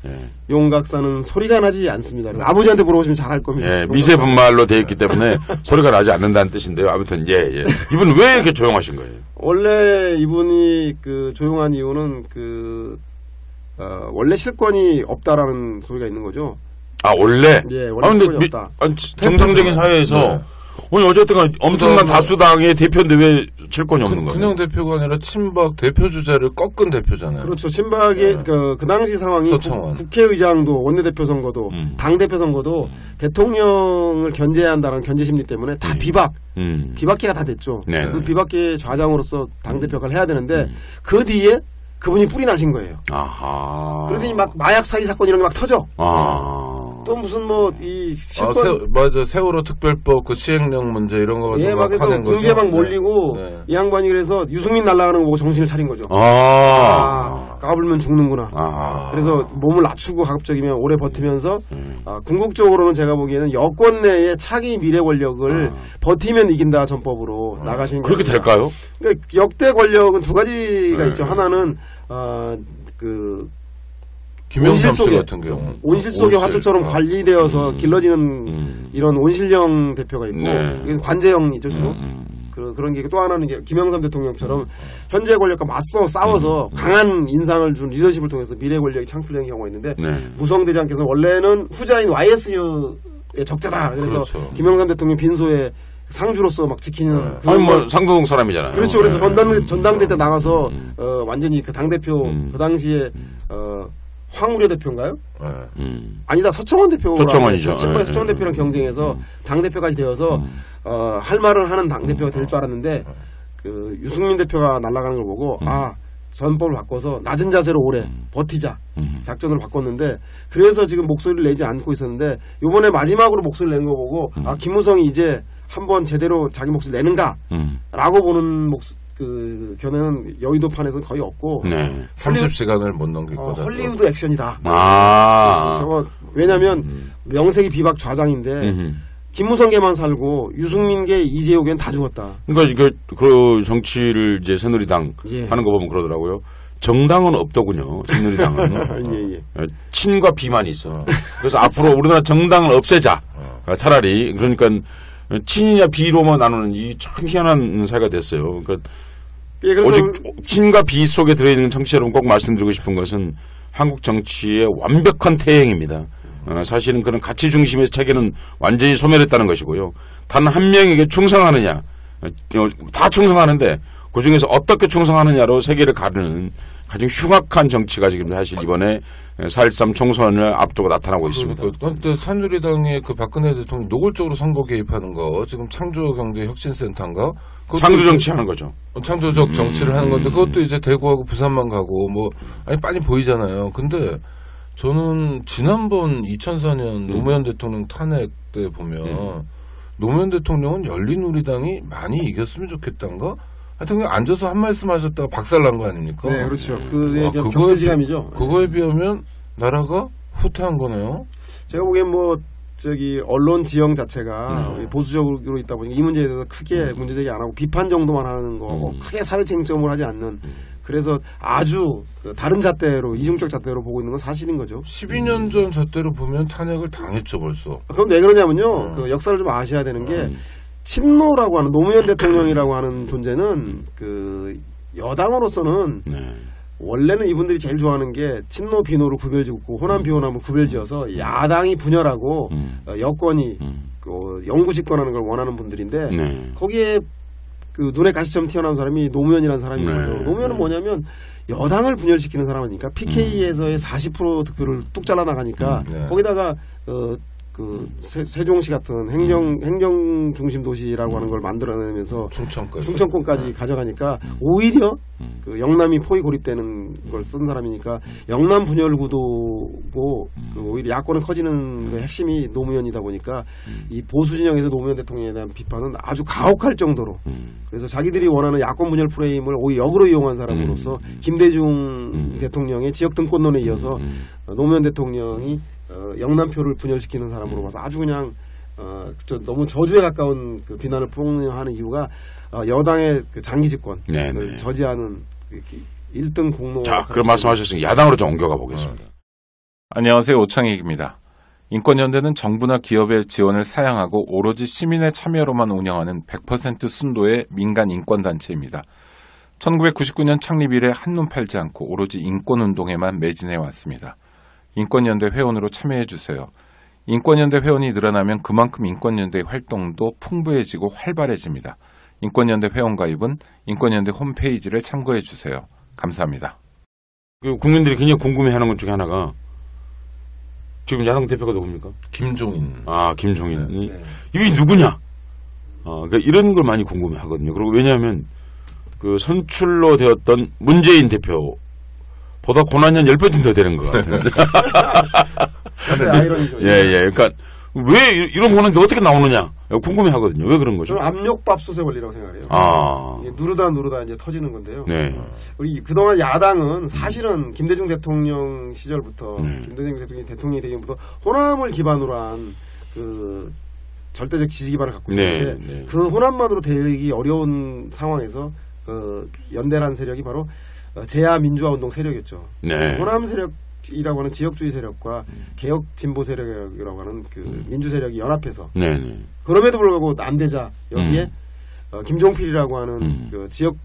용각산은 소리가 나지 않습니다. 아버지한테 물어보시면 잘할 겁니다. 미세분말로 되어 있기 때문에 소리가 나지 않는다는 뜻인데요. 아무튼 이분 왜 이렇게 조용하신 거예요? 원래 이분이 그 조용한 이유는 원래 실권이 없다라는 소리가 있는 거죠. 원래? 원래 실권이 없다. 정상적인 사회에서 어쨌든 엄청난 다수당의 대표인데 왜 실권이 없는 거예요? 그냥 대표가 아니라 친박 대표 주자를 꺾은 대표잖아요. 그렇죠. 친박의 그 당시 상황이 국회의장도 원내대표 선거도 당대표 선거도 대통령을 견제해야 한다는 견제 심리 때문에 다 비박계가 다 됐죠. 그 비박계 좌장으로서 당대표 역할을 해야 되는데 그 뒤에 그분이 뿔이 나신 거예요. 그러더니 막 마약 사기 사건 이런 게 막 터져. 또 무슨 실권 세월호 특별법 그 시행령 문제 이런 거 가지고 막 해서 군기에 막 몰리고 이 양반이 그래서 유승민 날아가는 거 보고 정신을 차린 거죠. 까불면 죽는구나. 그래서 몸을 낮추고 가급적이면 오래 버티면서 궁극적으로는 제가 보기에는 여권 내에 차기 미래 권력을 버티면 이긴다 전법으로 나가신 그렇게 될까요? 그러니까 역대 권력은 두 가지가 있죠. 하나는 김영삼 씨 같은 경우 온실 속의 화초처럼 관리되어서 길러지는 이런 온실형 대표가 있고 이건 관제형이죠 주로. 그런 게 또 하나는 게 김영삼 대통령처럼 현재 권력과 싸워서 강한 인상을 준 리더십을 통해서 미래 권력이 창출되는 경우가 있는데 무성 대장께서 원래는 후자인 YS의 적자다. 그래서 김영삼 대통령 빈소에 상주로서 막 지키는 상도동 사람이잖아요. 그렇죠. 그래서 전당대 때 나가서 완전히 그 당대표 그 당시에 황우려 대표인가요? 아니다. 서청원 대표. 서청원이죠. 서청원 대표랑 경쟁해서 당대표까지 되어서 할 말을 하는 당대표가 될 줄 알았는데 그 유승민 대표가 날아가는 걸 보고 전법을 바꿔서 낮은 자세로 오래 버티자 작전으로 바꿨는데 그래서 지금 목소리를 내지 않고 있었는데 이번에 마지막으로 목소리를 내는 거 보고 김무성이 이제 한번 제대로 자기 목소리 내는가라고 보는 그 견해는 여의도판에서는 거의 없고 30시간을 못 넘길 거다. 헐리우드 액션이다. 저거 왜냐하면 명색이 비박 좌장인데 김무성계만 살고 유승민계 이재호계는 다 죽었다. 그러니까 그 정치를 이제 새누리당 하는 거 보면 그러더라고요. 정당은 없더군요. 새누리당은 친과 비만 있어. 그래서 앞으로 우리나라 정당을 없애자. 차라리 그러니까 친이냐 비로만 나누는 이 참 희한한 사회가 됐어요. 그러니까 오직 친과 비 속에 들어있는 정치 여러분 꼭 말씀드리고 싶은 것은 한국 정치의 완벽한 퇴행입니다. 사실은 그런 가치 중심의 체계는 완전히 소멸했다는 것이고요. 단 한 명에게 충성하느냐, 다 충성하는데 그중에서 어떻게 총선하느냐로 세계를 가르는 아주 흉악한 정치가 지금 사실 이번에 4.13 총선을 앞두고 나타나고 있습니다. 그런데 새누리당의 그 박근혜 대통령이 노골적으로 선거 개입하는 거, 지금 창조경제혁신센터인가? 창조 정치하는 거죠. 창조적 정치를 하는 건데, 그것도 이제 대구하고 부산만 가고, 아니, 빨리 보이잖아요. 근데 저는 지난번 2004년 노무현 대통령 탄핵 때 보면, 노무현 대통령은 열린우리당이 많이 이겼으면 좋겠다는가? 하여튼 그냥 앉아서 한 말씀 하셨다가 박살난 거 아닙니까? 네, 그렇죠. 그게 격세지감이죠. 그거에 비하면 나라가 후퇴한 거네요. 제가 보기엔 언론 지형 자체가 보수적으로 있다 보니까 이 문제에 대해서 크게 문제제기 안 하고 비판 정도만 하는 거고 크게 사회 쟁점을 하지 않는, 그래서 아주 다른 잣대로, 이중적 잣대로 보고 있는 건 사실인 거죠. 12년 전 잣대로 보면 탄핵을 당했죠, 벌써. 그럼 왜 그러냐면요. 그 역사를 좀 아셔야 되는 게, 친노라고 하는, 노무현 대통령이라고 하는 존재는 여당으로서는 원래는 이분들이 제일 좋아하는 게 친노 비노를 구별짓고 호남 비호남을 구별지어서 야당이 분열하고 여권이 영구 집권하는 걸 원하는 분들인데, 거기에 눈에 가시처럼 튀어나온 사람이 노무현이라는 사람인 거죠. 노무현은 뭐냐면 여당을 분열시키는 사람이니까 PK에서의 40% 득표를 뚝 잘라나가니까 거기다가 세종시 같은 행정 중심 도시라고 하는 걸 만들어내면서 충청권까지 가져가니까 오히려 영남이 포위 고립되는 걸 쓴 사람이니까 영남 분열 구도고 오히려 야권은 커지는 그 핵심이 노무현이다 보니까 이 보수 진영에서 노무현 대통령에 대한 비판은 아주 가혹할 정도로, 그래서 자기들이 원하는 야권 분열 프레임을 오히려 역으로 이용한 사람으로서 김대중 대통령의 지역 등권론에 이어서 노무현 대통령이 영남표를 분열시키는 사람으로 봐서 아주 그냥 너무 저주에 가까운 비난을 폭로하는 이유가 여당의 장기 집권을 저지하는 1등 공로. 자, 그런 말씀하셨으니 야당으로 좀 옮겨가 보겠습니다. 안녕하세요, 오창익입니다. 인권연대는 정부나 기업의 지원을 사양하고 오로지 시민의 참여로만 운영하는 100% 순도의 민간 인권단체입니다. 1999년 창립 이래 한눈 팔지 않고 오로지 인권운동에만 매진해 왔습니다. 인권연대 회원으로 참여해주세요. 인권연대 회원이 늘어나면 그만큼 인권연대의 활동도 풍부해지고 활발해집니다. 인권연대 회원 가입은 인권연대 홈페이지를 참고해주세요. 감사합니다. 국민들이 굉장히 궁금해하는 것 중에 하나가, 지금 야당 대표가 누굽니까? 김종인. 김종인이 이게 누구냐? 그러니까 이런 걸 많이 궁금해하거든요. 그리고 왜냐하면 선출로 되었던 문재인 대표 보다 고난이 한 10배 더 되는 것 같은데. 아이러니죠. 그러니까 왜 이런 고난이 어떻게 나오느냐 궁금해 하거든요. 왜 그런 거죠? 저는 압력밥솥의 원리라고 생각해요. 누르다 이제 터지는 건데요. 우리 그동안 야당은 사실은 김대중 대통령 시절부터 김대중 대통령이 되기부터 호남을 기반으로 한 절대적 지지 기반을 갖고 있었는데 그 호남만으로 되기 어려운 상황에서 연대라는 세력이 바로 제야 민주화 운동 세력이었죠. 호남 세력이라고 하는 지역주의 세력과 개혁 진보 세력이라고 하는 민주 세력이 연합해서 그럼에도 불구하고 남대자 여기에 김종필이라고 하는 지역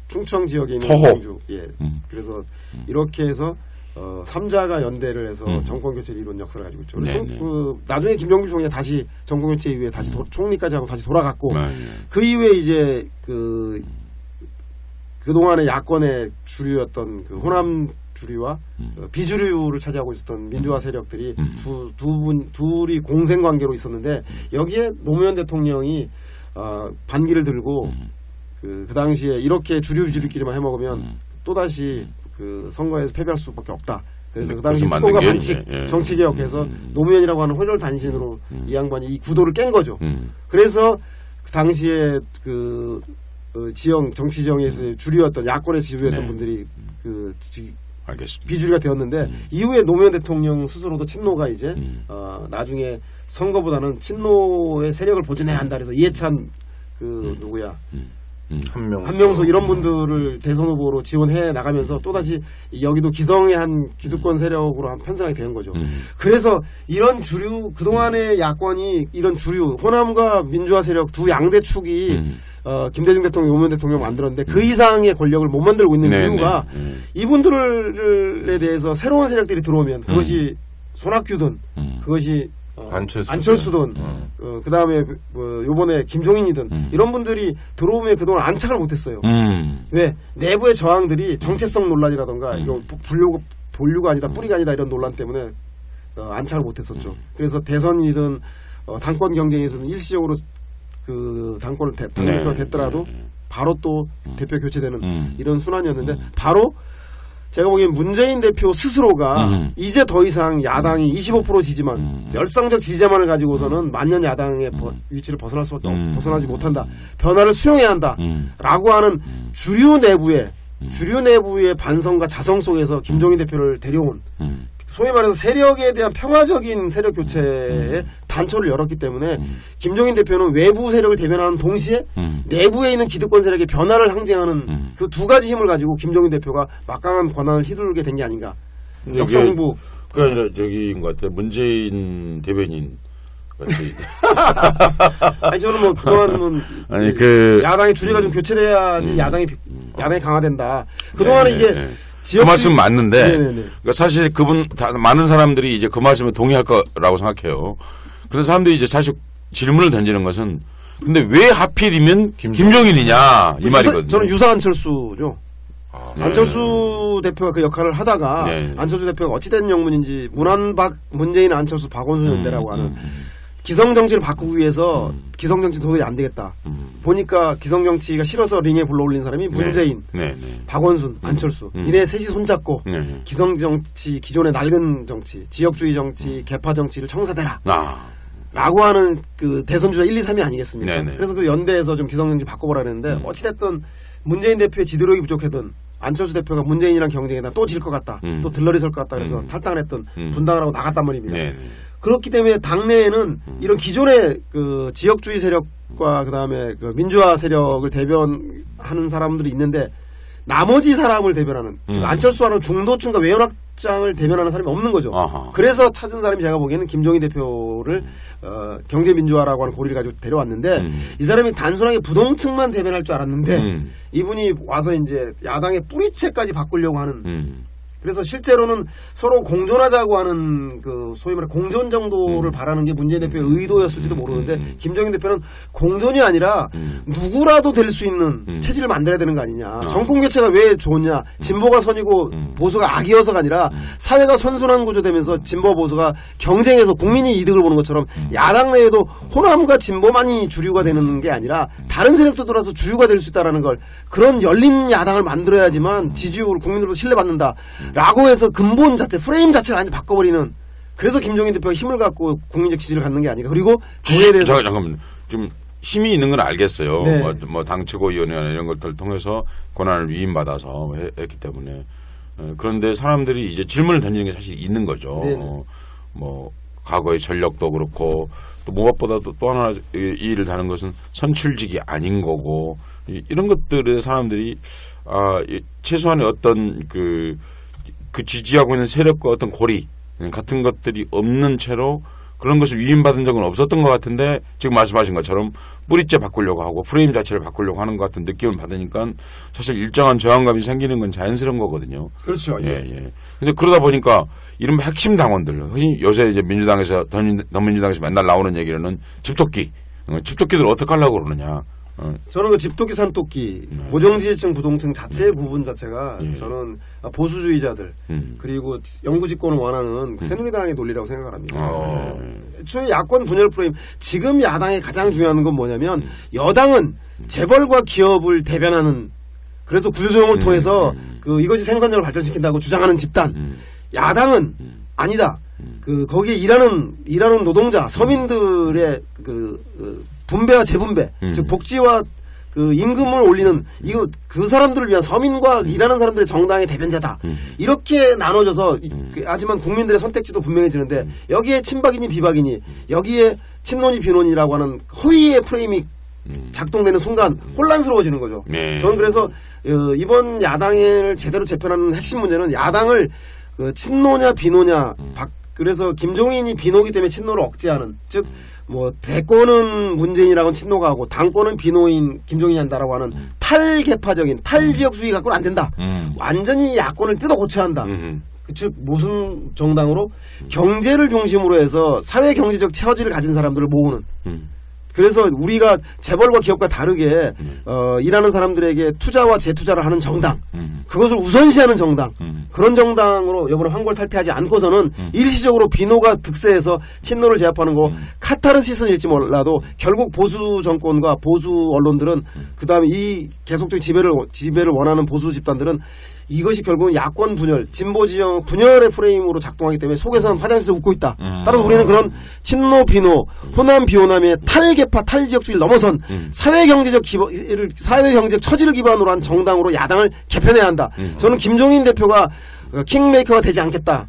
충청 지역에 있는 민주 그래서 이렇게 해서 3자가 연대를 해서 정권 교체를 이룬 역사를 가지고 있죠. 나중에 김종필 총리가 다시 정권 교체 이후에 다시 총리까지 하고 다시 돌아갔고 그 이후에 이제 그동안의 야권의 주류였던 호남 주류와 비주류를 차지하고 있었던 민주화 세력들이 둘이 공생 관계로 있었는데, 여기에 노무현 대통령이 반기를 들고 그 당시에 이렇게 주류끼리만 해먹으면 또다시 선거에서 패배할 수밖에 없다. 그래서 그 당시 특권과 반칙 정치개혁해서 노무현이라고 하는 혼혈 단신으로 이 양반이 이 구도를 깬 거죠. 그래서 그 당시에 정치 지형에서 주류였던 야권의 주류였던 분들이 알겠습니다. 비주류가 되었는데 이후에 노무현 대통령 스스로도 친노가 이제 나중에 선거보다는 친노의 세력을 보존해야 한다 그래서 이해찬 한명수 이런 분들을 대선 후보로 지원해 나가면서 또다시 여기도 기성의 한 기득권 세력으로 한 편성이 된 거죠. 그래서 이런 주류, 그동안의 야권이 이런 주류, 호남과 민주화 세력 두 양대 축이 김대중 대통령, 노무현 대통령 만들었는데 그 이상의 권력을 못 만들고 있는 이유가 이분들에 대해서 새로운 세력들이 들어오면 그것이 손학규든 그것이 안철수든 그다음에 요번에 김종인이든 이런 분들이 들어오면 그동안 안착을 못했어요. 왜? 내부의 저항들이 정체성 논란이라던가 이거 본류가 아니다 뿌리가 아니다 이런 논란 때문에 안착을 못했었죠. 그래서 대선이든 당권 경쟁에서는 일시적으로 그 당권을 당대표가 됐더라도 바로 또 대표 교체되는 이런 순환이었는데 바로 제가 보기엔 문재인 대표 스스로가 이제 더 이상 야당이 25% 지지만 열성적 지지자만을 가지고서는 만년 야당의 위치를 벗어날 수밖에 벗어나지 못한다. 변화를 수용해야 한다. 라고 하는 주류 내부의 반성과 자성 속에서 김종인 대표를 데려온 소위 말해서 세력에 대한 평화적인 세력 교체의 단초를 열었기 때문에 김종인 대표는 외부 세력을 대변하는 동시에 내부에 있는 기득권 세력의 변화를 항쟁하는 그 두 가지 힘을 가지고 김종인 대표가 막강한 권한을 휘두르게 된 게 아닌가. 역성부. 그게 아니라 저기인 것 같아요. 문재인 대변인. 아니 저는 뭐 그동안은 아니 야당의 주류가 좀 교체돼야지 야당이 강화된다. 그동안은 이게 그 말씀 맞는데 그러니까 사실 그분 많은 사람들이 이제 그 말씀에 동의할 거라고 생각해요. 그래서 사람들이 이제 사실 질문을 던지는 것은 근데 왜 하필이면 김종인이냐 이 말이거든요. 저는 유사 안철수죠. 안철수 대표가 그 역할을 하다가 안철수 대표가 어찌된 영문인지 문안박 문재인 안철수 박원순 연대라고 하는 기성정치를 바꾸기 위해서 기성정치 도저히 안 되겠다. 보니까 기성정치가 싫어서 링에 불러올린 사람이 문재인, 박원순, 안철수 이네 셋이 손잡고 기성정치 기존의 낡은 정치, 지역주의 정치, 개파 정치를 청사대라. 라고 하는 그 대선주자 1, 2, 3이 아니겠습니까? 그래서 그 연대에서 좀 기성정치 바꿔보라 그랬는데 어찌됐든 문재인 대표의 지도력이 부족하든 안철수 대표가 문재인이랑 경쟁에다 또 질 것 같다. 또 들러리 설 것 같다. 그래서 탈당을 했던 분당을 하고 나갔단 말입니다. 그렇기 때문에 당내에는 이런 기존의 그 지역주의 세력과 그다음에 그 민주화 세력을 대변하는 사람들이 있는데 나머지 사람을 대변하는 즉 안철수와는 중도층과 외연확장을 대변하는 사람이 없는 거죠. 그래서 찾은 사람이 제가 보기에는 김종인 대표를 경제민주화라고 하는 고리를 가지고 데려왔는데 이 사람이 단순하게 부동층만 대변할 줄 알았는데 이분이 와서 이제 야당의 뿌리채까지 바꾸려고 하는 그래서 실제로는 서로 공존하자고 하는 그 소위 말해 공존 정도를 바라는 게 문재인 대표의 의도였을지도 모르는데 김종인 대표는 공존이 아니라 누구라도 될 수 있는 체질을 만들어야 되는 거 아니냐. 정권 교체가 왜 좋냐. 진보가 선이고 보수가 악이어서가 아니라 사회가 선순환 구조되면서 진보 보수가 경쟁해서 국민이 이득을 보는 것처럼 야당 내에도 호남과 진보만이 주류가 되는 게 아니라 다른 세력도 들어와서 주류가 될 수 있다는 걸 그런 열린 야당을 만들어야지만 지지율 국민들로 신뢰받는다. 라고 해서 근본 자체, 프레임 자체를 완전히 바꿔버리는 그래서 김종인 대표가 힘을 갖고 국민적 지지를 갖는 게 아닌가. 그리고 그에 대해서 잠깐만요. 좀 힘이 있는 건 알겠어요. 뭐 당 최고위원회나 이런 것들을 통해서 권한을 위임받아서 했기 때문에 그런데 사람들이 이제 질문을 던지는 게 사실 있는 거죠. 뭐 과거의 전력도 그렇고 또 무엇보다도 또 하나 이 일을 다는 것은 선출직이 아닌 거고 이런 것들에 사람들이 최소한의 어떤 그 지지하고 있는 세력과 어떤 고리 같은 것들이 없는 채로 그런 것을 위임받은 적은 없었던 것 같은데 지금 말씀하신 것처럼 뿌리째 바꾸려고 하고 프레임 자체를 바꾸려고 하는 것 같은 느낌을 받으니까 사실 일정한 저항감이 생기는 건 자연스러운 거거든요. 그렇죠. 예. 근데 그러다 보니까 이른바 핵심 당원들, 흔히 요새 이제 민주당에서 더민주당에서 맨날 나오는 얘기로는 집토끼들 어떻게 하려고 그러느냐. 저는 그 집토끼 산토끼 고정지지층 부동층 자체의 구분 자체가 저는 보수주의자들 그리고 영구집권을 원하는 새누리당의 논리라고 생각을 합니다. 애초에 야권 분열 프레임 지금 야당의 가장 중요한 건 뭐냐면 여당은 재벌과 기업을 대변하는 그래서 구조조정을 통해서 그 이것이 생산력을 발전시킨다고 주장하는 집단 야당은 아니다. 그 거기에 일하는 노동자 서민들의 분배와 재분배, 즉 복지와 그 임금을 올리는 이거 그 사람들을 위한 서민과 일하는 사람들의 정당의 대변자다. 이렇게 나눠져서 하지만 국민들의 선택지도 분명해지는데 여기에 친박이니 비박이니 여기에 친노니 비노니라고 하는 허위의 프레임이 작동되는 순간 혼란스러워지는 거죠. 저는 그래서 이번 야당을 제대로 재편하는 핵심 문제는 야당을 친노냐 비노냐 그래서 김종인이 비노기 때문에 친노를 억제하는 즉 뭐 대권은 문재인이라고는 친노가 하고 당권은 비노인 김종인이 한다라고 하는 탈개파적인 탈지역주의 갖고는 안 된다. 완전히 야권을 뜯어 고쳐야 한다. 즉 무슨 정당으로 경제를 중심으로 해서 사회 경제적 처지를 가진 사람들을 모으는. 그래서 우리가 재벌과 기업과 다르게 일하는 사람들에게 투자와 재투자를 하는 정당, 그것을 우선시하는 정당, 그런 정당으로 이번에 황골 탈퇴하지 않고서는 일시적으로 비노가 득세해서 친노를 제압하는 거 카타르시스일지 몰라도 결국 보수 정권과 보수 언론들은 그다음에 이 계속적인 지배를 원하는 보수 집단들은 이것이 결국은 야권 분열, 진보 지형 분열의 프레임으로 작동하기 때문에 속에서는 화장실에 웃고 있다. 따라서 우리는 그런 친노 비노, 호남 비호남의 탈계파 탈지역주의를 넘어선 사회경제적 처지를 기반으로 한 정당으로 야당을 개편해야 한다. 저는 김종인 대표가 킹메이커가 되지 않겠다.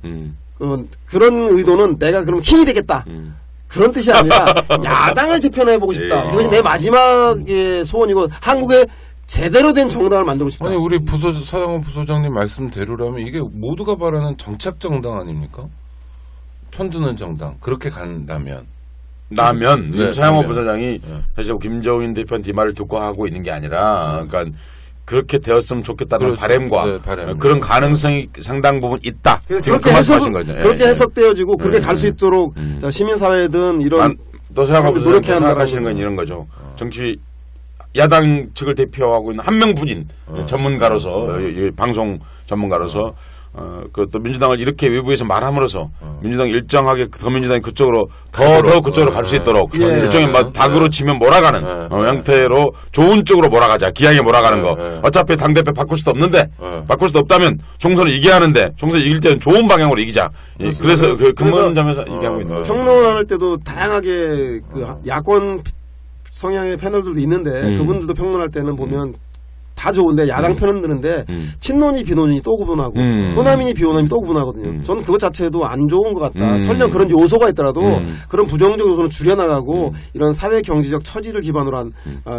그런 의도는 내가 그럼 킹이 되겠다. 그런 뜻이 아니라 야당을 재편해보고 싶다. 이것이 내 마지막의 소원이고 한국의 제대로 된 정당을 만들고 싶다. 아니 우리 서영훈 부소장님 말씀대로라면 이게 모두가 바라는 정착 정당 아닙니까? 편드는 정당 그렇게 간다면 네, 서영훈 부소장이 사실 김종인 대표한테 이 말을 듣고 하고 있는 게 아니라 그러니까 그렇게 되었으면 좋겠다는 그렇죠. 바람과 그런 가능성이 상당 부분 있다. 그렇게 말씀하신 거죠. 그렇게 해석되어지고 그렇게 갈 수 있도록 시민사회든 이런 또 서영훈 부소장이 생각하시는 건 이런 거죠. 정치 야당 측을 대표하고 있는 한 명뿐인 전문가로서 방송 전문가로서 또 민주당을 이렇게 외부에서 말함으로써 민주당이 일정하게 더민주당이 그쪽으로 더 그쪽으로 갈 수 있도록 일종의 막 닭으로 치면 몰아가는 형태로 좋은 쪽으로 몰아가자. 기왕에 몰아가는 거. 어차피 당대표 바꿀 수도 없는데 바꿀 수도 없다면 총선을 이겨야 하는데 총선 이길 때는 좋은 방향으로 이기자. 그래서 그 근본 점에서 얘기하고 있는 거예요. 평론할 때도 다양하게 그 야권 성향의 패널들도 있는데 그분들도 평론할 때는 보면 다 좋은데 야당 편은 드는데 친노니 비노니 또 구분하고 호남이니 비호남이 또 구분하거든요. 저는 그것 자체도 안 좋은 것 같다. 설령 그런 요소가 있더라도 그런 부정적 요소는 줄여나가고 이런 사회 경제적 처지를 기반으로 한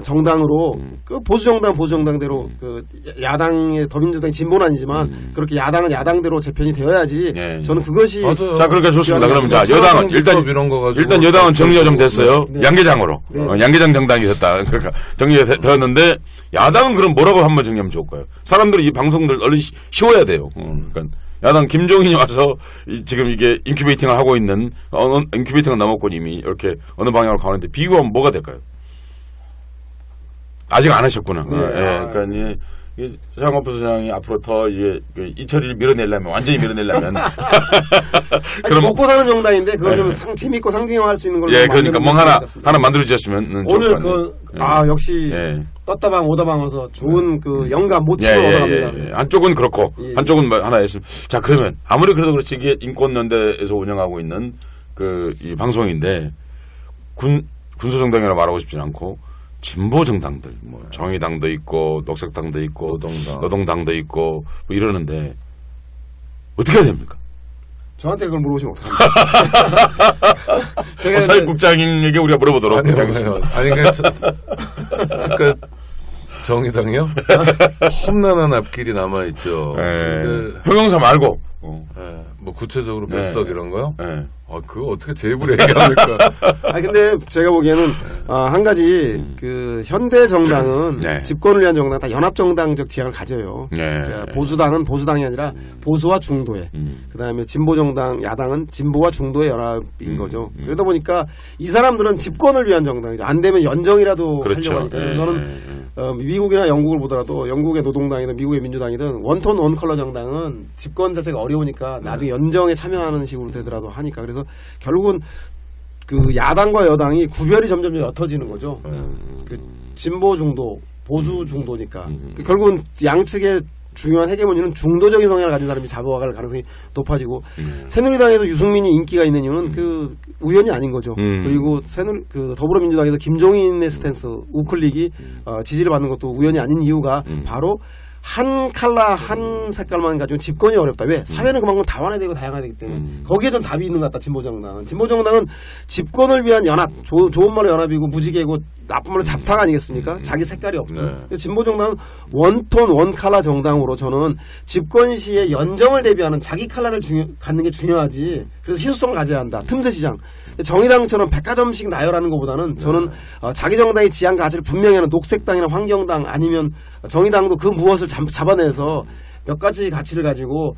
정당으로 그 보수 정당대로 그 야당의 더민주당이 진보는 아니지만 그렇게 야당은 야당대로 재편이 되어야지. 저는 그것이 자 그러니까 좋습니다. 그러면 자 여당은 일단 여당은 정리가 좀 됐어요. 양계장으로 양계장 정당이 됐다. 그러니까 정리가 되었는데 야당은 그럼 뭐라고 한번 정리하면 좋을까요? 사람들이 이 방송들 얼른 쉬워야 돼요. 그러니까 야당 김종인이 와서 지금 이게 인큐베이팅을 하고 있는 인큐베이팅은 넘었고 이미 이렇게 어느 방향으로 가는데 비교하면 뭐가 될까요? 아직 안 하셨구나. 그러니까 서영훈 부소장이 앞으로 더 이제 이철이를 밀어내려면 완전히 밀어내려면 그럼 먹고 사는 정당인데 그걸 좀 재밌고 상징화할 수 있는 걸로 그러니까 뭐 하나 만들어 주셨으면 오늘 역시 떴다방 오다방 와서 좋은 그 영감 모티브를 얻어갑니다. 한쪽은 그렇고 한쪽은 하나 있으면 자 그러면 아무리 그래도 그렇지 이게 인권연대에서 운영하고 있는 이 방송인데 군소정당이라고 말하고 싶지는 않고 진보 정당들, 뭐 정의당도 있고 녹색당도 있고 노동당도 있고 뭐 이러는데 어떻게 해야 됩니까? 저한테 그걸 물어보시면 어떡합니까? 제가 사회국장에게 우리가 물어보도록 하겠습니다. 아니 그러니까 정의당이요? 험난한 앞길이 남아있죠. 형용사 말고 뭐 구체적으로 몇 석 이런 거요? 그거 어떻게 제 입으로 얘기합니까? 근데 제가 보기에는 한 가지 그 현대 정당은 집권을 위한 정당 다 연합정당적 지향을 가져요. 그러니까 보수당은 보수당이 아니라 보수와 중도에 그다음에 진보 정당 야당은 진보와 중도의 연합인 거죠. 그러다 보니까 이 사람들은 집권을 위한 정당이죠. 안 되면 연정이라도 하려고 하니까. 그래서 저는 미국이나 영국을 보더라도 영국의 노동당이든 미국의 민주당이든 원톤 원컬러 정당은 집권 자체가 어려우니까 나중에 연정에 참여하는 식으로 되더라도 하니까. 그래서 결국은 그 야당과 여당이 구별이 점점 옅어지는 거죠. 그 진보 중도, 보수 중도니까. 결국은 양측의 중요한 헤게모니는 중도적인 성향을 가진 사람이 잡아갈 가능성이 높아지고 새누리당에도 유승민이 인기가 있는 이유는 그 우연이 아닌 거죠. 그리고 더불어민주당에서 김종인의 스탠스 우클릭이 지지를 받는 것도 우연이 아닌 이유가 바로 한 컬러 한 색깔만 가지고 집권이 어렵다. 왜? 사회는 그만큼 다원화되고 다양화되기 때문에 거기에 좀 답이 있는 것 같다. 진보정당은. 진보정당은 집권을 위한 연합, 좋은 말로 연합이고 무지개고 나쁜 말로 잡탕 아니겠습니까? 자기 색깔이 없고. 진보정당은 원톤 원컬러 정당으로 저는 집권 시에 연정을 대비하는 자기 컬러를 갖는 게 중요하지. 그래서 희소성을 가져야 한다. 틈새 시장. 정의당처럼 백화점식 나열하는 것보다는 저는 자기 정당의 지향 가치를 분명히 하는 녹색당이나 환경당 아니면 정의당도 그 무엇을 잡아내서 몇 가지 가치를 가지고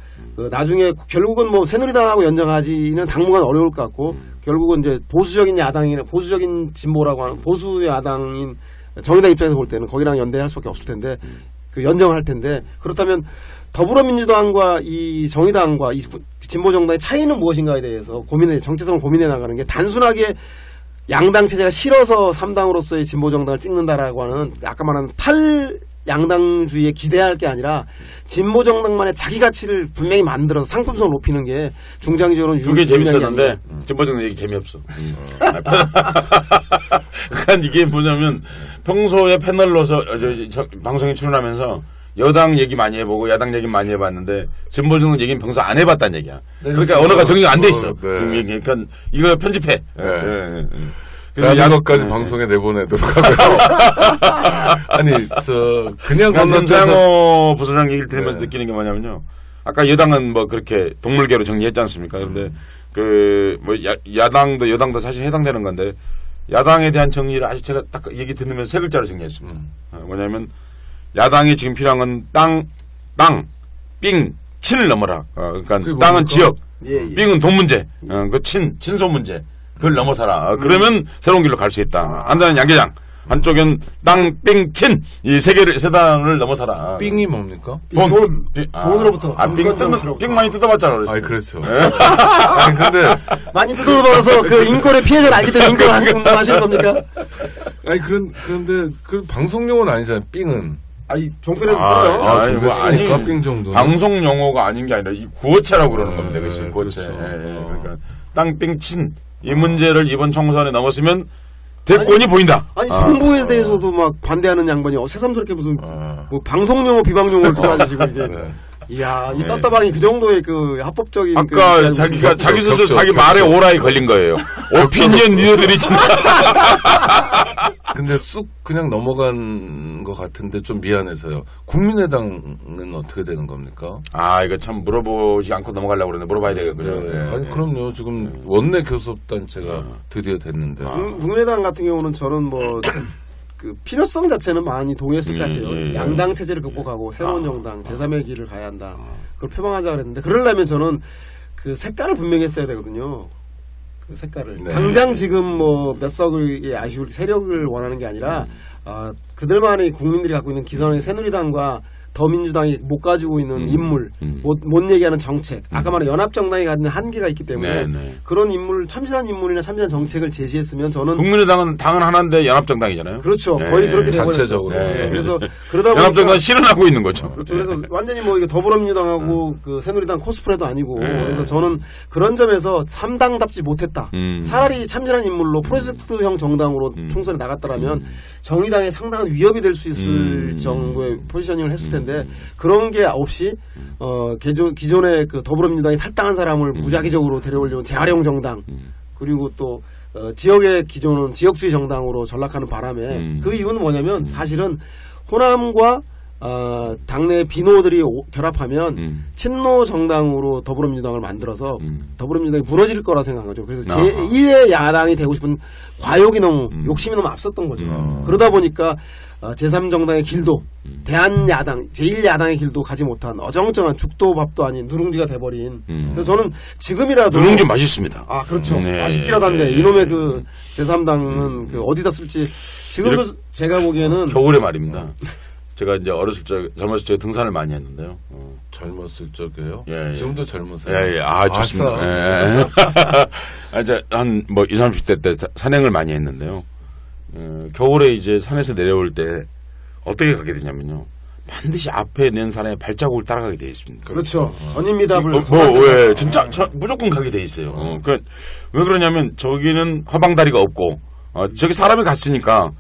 나중에 결국은 뭐 새누리당하고 연정하지는 당분간 어려울 것 같고 결국은 이제 보수적인 야당이나 보수적인 진보라고 하는 보수 야당인 정의당 입장에서 볼 때는 거기랑 연대할 수밖에 없을 텐데 그 연정할 텐데 그렇다면 더불어민주당과 이 정의당과 이 진보 정당의 차이는 무엇인가에 대해서 정체성을 고민해 나가는 게 단순하게 양당 체제가 싫어서 3당으로서의 진보 정당을 찍는다라고 하는 아까 말한 양당주의에 기대할 게 아니라 진보 정당만의 자기 가치를 분명히 만들어서 상품성을 높이는 게 중장기적으로는 그게 재밌었는데 진보 정당 얘기 재미없어. 그러니까 이게 뭐냐면 평소에 패널로서 방송에 출연하면서 여당 얘기 많이 해보고 야당 얘기 많이 해봤는데 진보 정당 얘기는 평소 안 해봤다는 얘기야. 그러니까 언어가 정리가 안 돼 있어. 지금 얘기. 그러니까 이거 편집해. 야당까지 방송에 내보내도록 하고요. 아니, 그냥 전장호 부서장 얘기를 들으면서 느끼는 게 뭐냐면요. 아까 여당은 뭐 그렇게 동물계로 정리했지 않습니까? 그런데 야당도 여당도 사실 해당되는 건데 야당에 대한 정리를 아직 제가 딱 얘기 들으면서 세 글자로 정리했습니다. 뭐냐면 야당이 지금 필요한 건 땅, 삥, 친을 넘어라. 그러니까 땅은 지역, 삥은 돈 문제, 친소 문제. 그걸 넘어서라. 그러면 새로운 길로 갈 수 있다. 한다는 양계장. 한쪽은 땅, 삥, 친. 이 세 당을 넘어서라. 삥이 뭡니까? 돈으로부터. 삥 많이 뜯어봤잖아. 그래서. 아니, 그렇죠. 아니, 근데. 많이 뜯어봐서 그 인권의 피해자를 알기 때문에 인권 하시는 겁니까? 아니, 그런데, 방송 용어는 아니잖아요, 삥은. 아니, 종편에도 써요. 아니까 삥 정도. 방송 용어가 아닌 게 아니라 이 구어체라고 그러는 겁니다. 그것이 구어체. 그렇죠. 그러니까 땅, 삥, 친. 이 문제를 이번 총선에 넘었으면 대권이 보인다. 아니 정부에 대해서도 막 반대하는 양반이 새삼스럽게 무슨 뭐 방송용어 비방용어를 들어가지고 이제 이야 이 떴다방이 그 정도의 그 합법적인 아까 자기 스스로 자기 말에 오라이 걸린 거예요. 오피니언 리더들이 근데 쑥 그냥 넘어간 것 같은데 좀 미안해서요. 국민의당은 어떻게 되는 겁니까? 이거 참 물어보지 않고 넘어가려고 그러는데 물어봐야 되겠군요. 네. 아니 그럼요. 지금 원내 교섭단체가 드디어 됐는데. 국민의당 같은 경우는 저는 뭐 그 필요성 자체는 많이 동의했을 것 같아요. 양당 체제를 극복하고 새로운 정당 제3의 길을 가야 한다. 그걸 표방하자 그랬는데 그러려면 저는 그 색깔을 분명히 했어야 되거든요. 그 색깔을 당장 지금 뭐 몇 석의 아쉬울 세력을 원하는 게 아니라 그들만의 국민들이 갖고 있는 기존의 새누리당과 더민주당이 못 가지고 있는 인물, 못 얘기하는 정책, 아까 말한 연합정당이 갖는 한계가 있기 때문에 그런 인물, 참신한 인물이나 참신한 정책을 제시했으면 저는 국민의당은 당은 하나인데 연합정당이잖아요. 그렇죠. 거의 그렇게 자체적으로. 그래서 그러다 보니까 연합정당 실현하고 있는 거죠. 그렇죠. 그래서 완전히 뭐 이게 더불어민주당하고 그 새누리당 코스프레도 아니고 그래서 저는 그런 점에서 3당답지 못했다. 차라리 참신한 인물로 프로젝트형 정당으로 총선에 나갔더라면 정의당에 상당한 위협이 될 수 있을 정도의 포지셔닝을 했을 텐데 그런 게 없이 기존의 그 더불어민주당이 탈당한 사람을 무작위적으로 데려오려는 재활용 정당 그리고 또 지역의 기존은 지역주의 정당으로 전락하는 바람에 그 이유는 뭐냐면 사실은 호남과 당내 비노들이 결합하면 친노 정당으로 더불어민주당을 만들어서 더불어민주당이 무너질 거라 생각한 거죠. 그래서 제1의 야당이 되고 싶은 과욕이 너무 욕심이 너무 앞섰던 거죠. 그러다 보니까 제3정당의 길도 대한야당 제1야당의 길도 가지 못한 어정쩡한 죽도 밥도 아닌 누룽지가 돼버린 그래서 저는 지금이라도 누룽지 맛있습니다. 그렇죠. 맛있기라도 한데 이놈의 그 제3당은 그 어디다 쓸지 지금도 제가 보기에는 겨울에 말입니다. 제가 이제 젊었을 적에 등산을 많이 했는데요. 젊었을 적에요? 예. 지금도 젊으세요? 좋습니다. 이제 한 20, 30대 때 산행을 많이 했는데요. 겨울에 이제 산에서 내려올 때 어떻게 가게 되냐면요. 반드시 앞에 낸 산에 발자국을 따라가게 되어 있습니다. 그렇죠. 전임미답을. 진짜 무조건 가게 되어 있어요. 왜 그러냐면 저기는 화방다리가 없고, 저기 사람이 갔으니까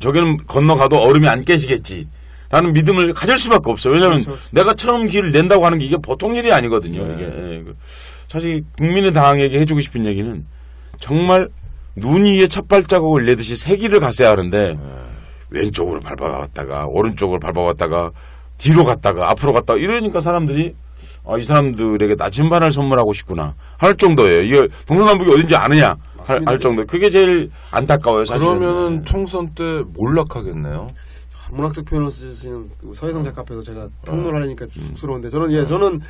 저기는 건너가도 얼음이 안 깨지겠지. 라는 믿음을 가질 수밖에 없어요. 왜냐하면 내가 처음 길을 낸다고 하는 게 이게 보통 일이 아니거든요. 이게 사실 국민의당에게 해주고 싶은 얘기는 정말 눈 위에 첫 발자국을 내듯이 새 길을 갔어야 하는데 왼쪽으로 밟아왔다가 오른쪽으로 밟아왔다가 뒤로 갔다가 앞으로 갔다가 이러니까 사람들이 이 사람들에게 나침반을 선물하고 싶구나 할 정도예요. 이게 동서남북이 어딘지 아느냐 할 정도. 그게 제일 안타까워요. 사실은. 그러면은 총선 때 몰락하겠네요. 문학적 표현을 쓰시는 서혜성 작가 앞에서 제가 평론을 하려니까 쑥스러운데 저는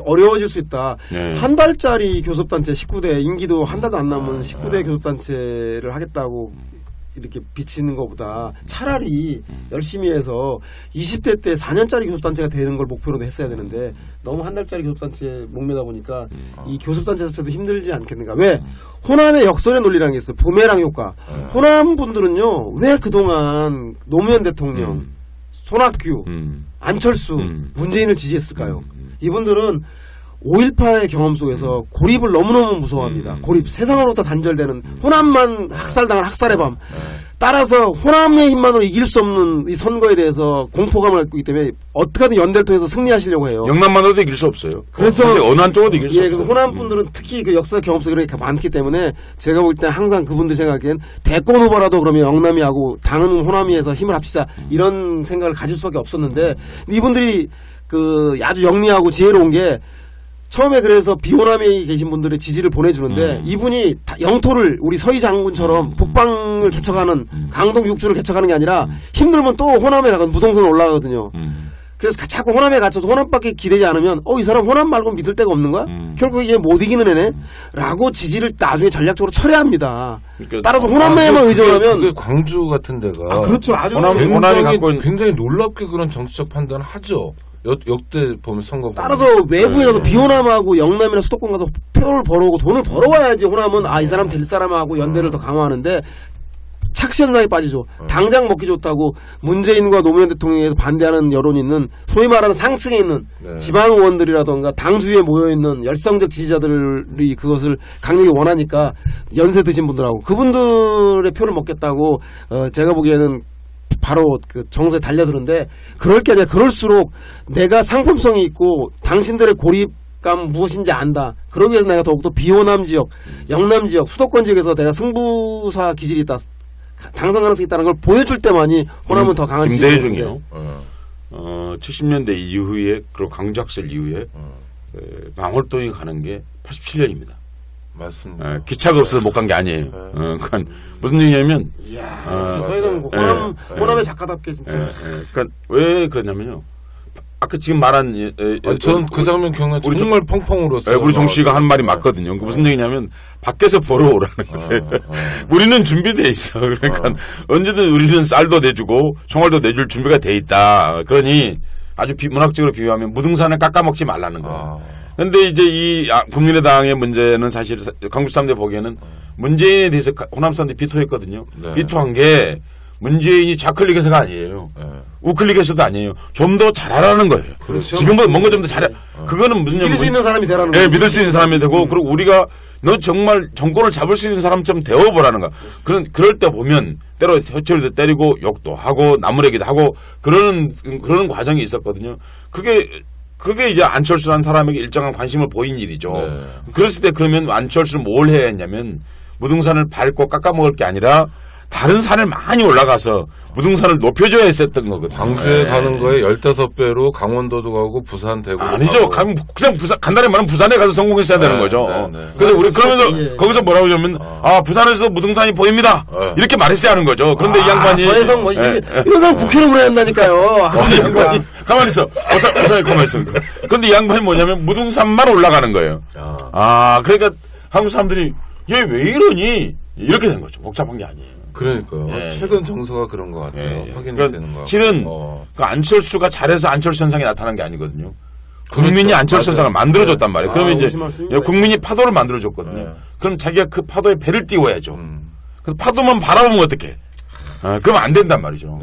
어려워질 수 있다. 한 달짜리 교섭단체 19대 임기도 한 달도 안 남은 19대 교섭단체를 하겠다고 이렇게 비치는 것보다 차라리 열심히 해서 20대 때 4년짜리 교섭단체가 되는 걸 목표로 했어야 되는데 너무 한 달짜리 교섭단체에 목매다 보니까 이 교섭단체 자체도 힘들지 않겠는가. 왜? 호남의 역설의 논리라는 게 있어요. 부메랑 효과. 호남 분들은요, 왜 그동안 노무현 대통령, 손학규, 안철수, 문재인을 지지했을까요? 이분들은 5.18의 경험 속에서 고립을 너무너무 무서워합니다. 고립, 세상으로부터 단절되는 호남만 학살당한 학살의 밤. 따라서 호남의 힘만으로 이길 수 없는 이 선거에 대해서 공포감을 갖고 있기 때문에 어떻게든 연대를 통해서 승리하시려고 해요. 영남만으로도 이길 수 없어요. 그래서 어느 한쪽으로도 이길 수 없어요. 그래서 호남 분들은 특히 그 역사 경험 속에 이렇게 많기 때문에 제가 볼 때 항상 그분들 생각엔 대권 후보라도 그러면 영남이 하고 당은 호남이 해서 힘을 합치자 이런 생각을 가질 수밖에 없었는데 이분들이 그 아주 영리하고 지혜로운 게 처음에 그래서 비호남에 계신 분들의 지지를 보내주는데 이분이 영토를 우리 서희 장군처럼 북방을 개척하는 강동 6주를 개척하는 게 아니라 힘들면 또 호남에 가서 무동선으로 올라가거든요. 그래서 자꾸 호남에 갇혀서 호남밖에 기대지 않으면 이 사람 호남 말고 믿을 데가 없는 거야? 결국 얘 못 이기는 애네? 라고 지지를 나중에 전략적으로 철회합니다. 그러니까 따라서 호남에만 의존하면 그게 광주 같은 데가 그렇죠. 아주 호남이 갖고 있는 굉장히 놀랍게 그런 정치적 판단을 하죠. 역대 보면 선거 따라서 외부에서 비호남하고 영남이나 수도권 가서 표를 벌어오고 돈을 벌어와야지 호남은 이 사람 될 사람하고 연대를 더 강화하는데 착시 현상에 빠지죠. 당장 먹기 좋다고 문재인과 노무현 대통령에서 반대하는 여론이 있는 소위 말하는 상층에 있는 지방 의원들이라던가 당 주위에 모여있는 열성적 지지자들이 그것을 강력히 원하니까 연세 드신 분들하고 그분들의 표를 먹겠다고 제가 보기에는 바로 그 정서에 달려드는데 그럴 게 아니라 그럴수록 내가 상품성이 있고 당신들의 고립감 무엇인지 안다. 그러기 위해서 내가 더욱더 비호남 지역, 영남 지역, 수도권 지역에서 내가 승부사 기질이 있다. 당선 가능성이 있다는 걸 보여줄 때만이 호남은 더 강한 지역이에요. 김대중이요. 70년대 이후에 그리고 강작설 이후에 망월동에 가는 게 87년입니다. 맞습니다. 기차가 없어서 못 간 게 아니에요. 그러니까 무슨 얘기냐면, 서해는 호남의 작가답게 진짜. 그러니까 왜 그러냐면요. 아까 지금 말한, 저는 그 장면 기억나. 정말 펑펑 울었어요. 우리 종 씨가 한 말이 맞거든요. 무슨 얘기냐면 밖에서 보러 오라는 거예요. 우리는 준비돼 있어. 그러니까 언제든 우리는 쌀도 내주고 총알도 내줄 준비가 돼 있다. 그러니 아주 문학적으로 비유하면 무등산을 깎아먹지 말라는 거예요. 근데 이제 이 국민의당의 문제는 사실 강북 사람들 보기에는 문재인에 대해서 호남 사람들이 비토했거든요. 네. 비토한 게 문재인이 좌클릭해서가 아니에요. 네. 우클릭해서도 아니에요. 좀 더 잘하라는 거예요. 그렇죠. 지금보다 뭔가 좀 더 잘해. 그거는 무슨 믿을 수 있는 사람이 되라는 거예요. 네, 믿을 수 있는 사람이 되고 그리고 우리가 너 정말 정권을 잡을 수 있는 사람처럼 되어보라는 거야. 그럴 때 보면 때로 해철도 때리고 욕도 하고 나무래기도 하고 그러는 과정이 있었거든요. 그게 이제 안철수라는 사람에게 일정한 관심을 보인 일이죠. 네. 그랬을 때 그러면 안철수는 뭘 해야 했냐면 무등산을 밟고 깎아먹을 게 아니라 다른 산을 많이 올라가서 무등산을 높여줘야 했었던 거거든요. 광주에 가는 거에 15배로 강원도도 가고 부산 대구 아니죠. 그냥 부산 간단히 말하면 부산에 가서 성공했어야 되는 거죠. 네. 그래서 우리 그러면서 거기서 뭐라고 하냐면 부산에서도 무등산이 보입니다. 이렇게 말했어야 하는 거죠. 그런데 이 양반이 서해성 뭐 이런 사람 국회로 보내야 한다니까요. 가만히 있어. 가만히 있어. 그런데 이 양반이 뭐냐면 무등산만 올라가는 거예요. 그러니까 한국 사람들이 얘 왜 이러니 이렇게 된 거죠. 복잡한 게 아니에요. 그러니까요. 최근 정서가 그런 것 같아요. 확인되는 거 같아요. 실은 그 안철수가 잘해서 안철수 현상이 나타난 게 아니거든요. 국민이 그렇죠. 안철수 현상을 만들어줬단 말이에요. 그러면 이제 국민이 파도를 만들어줬거든요. 그럼 자기가 그 파도에 배를 띄워야죠. 그래서 파도만 바라보면 어떡해. 그러면 안 된단 말이죠.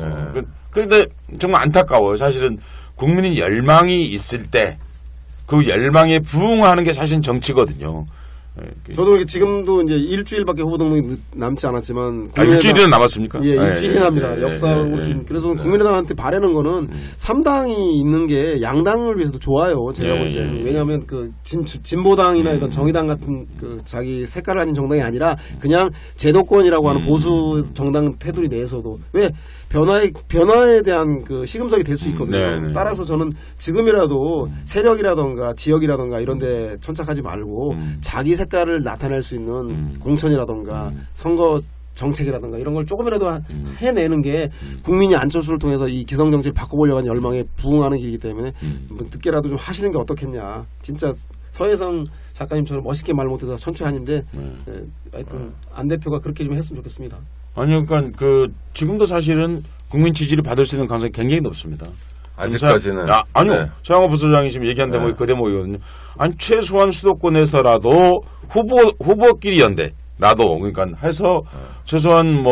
그런데 정말 안타까워요. 사실은 국민이 열망이 있을 때 그 열망에 부응하는 게 사실 정치거든요. 저도 이렇게 지금도 이제 일주일밖에 후보 등록이 남지 않았지만 일주일이나 남았습니까? 예, 일주일이 납니다. 역사로 그래서 국민의당한테 바라는 거는 3당이 있는 게 양당을 위해서도 좋아요. 제가 볼 때는 왜냐하면 그 진보당이나 이런 정의당 같은 그 자기 색깔을 가진 정당이 아니라 그냥 제도권이라고 하는 보수 정당 테두리 내에서도 왜 변화에 대한 그 시금석이 될 수 있거든요. 따라서 저는 지금이라도 세력이라던가 지역이라던가 이런데 천착하지 말고 자기 색깔을 나타낼 수 있는 공천이라던가 선거 정책이라든가 이런 걸 조금이라도 해내는 게 국민이 안철수를 통해서 이 기성정치를 바꿔보려고 하는 열망에 부응하는 길이기 때문에 늦게라도 좀 하시는 게 어떻겠냐. 진짜 서혜성 작가님처럼 멋있게 말 못해서 천추한인데 하여튼 안 대표가 그렇게 좀 했으면 좋겠습니다. 아니요, 그러니까 지금도 사실은 국민 지지를 받을 수 있는 가능성이 굉장히 높습니다. 아직까지는. 아니요. 네. 최강호 부소장이 지금 얘기한 대목이 그 대목이거든요. 아니, 최소한 수도권에서라도 후보끼리 연대라도, 그러니까 해서 최소한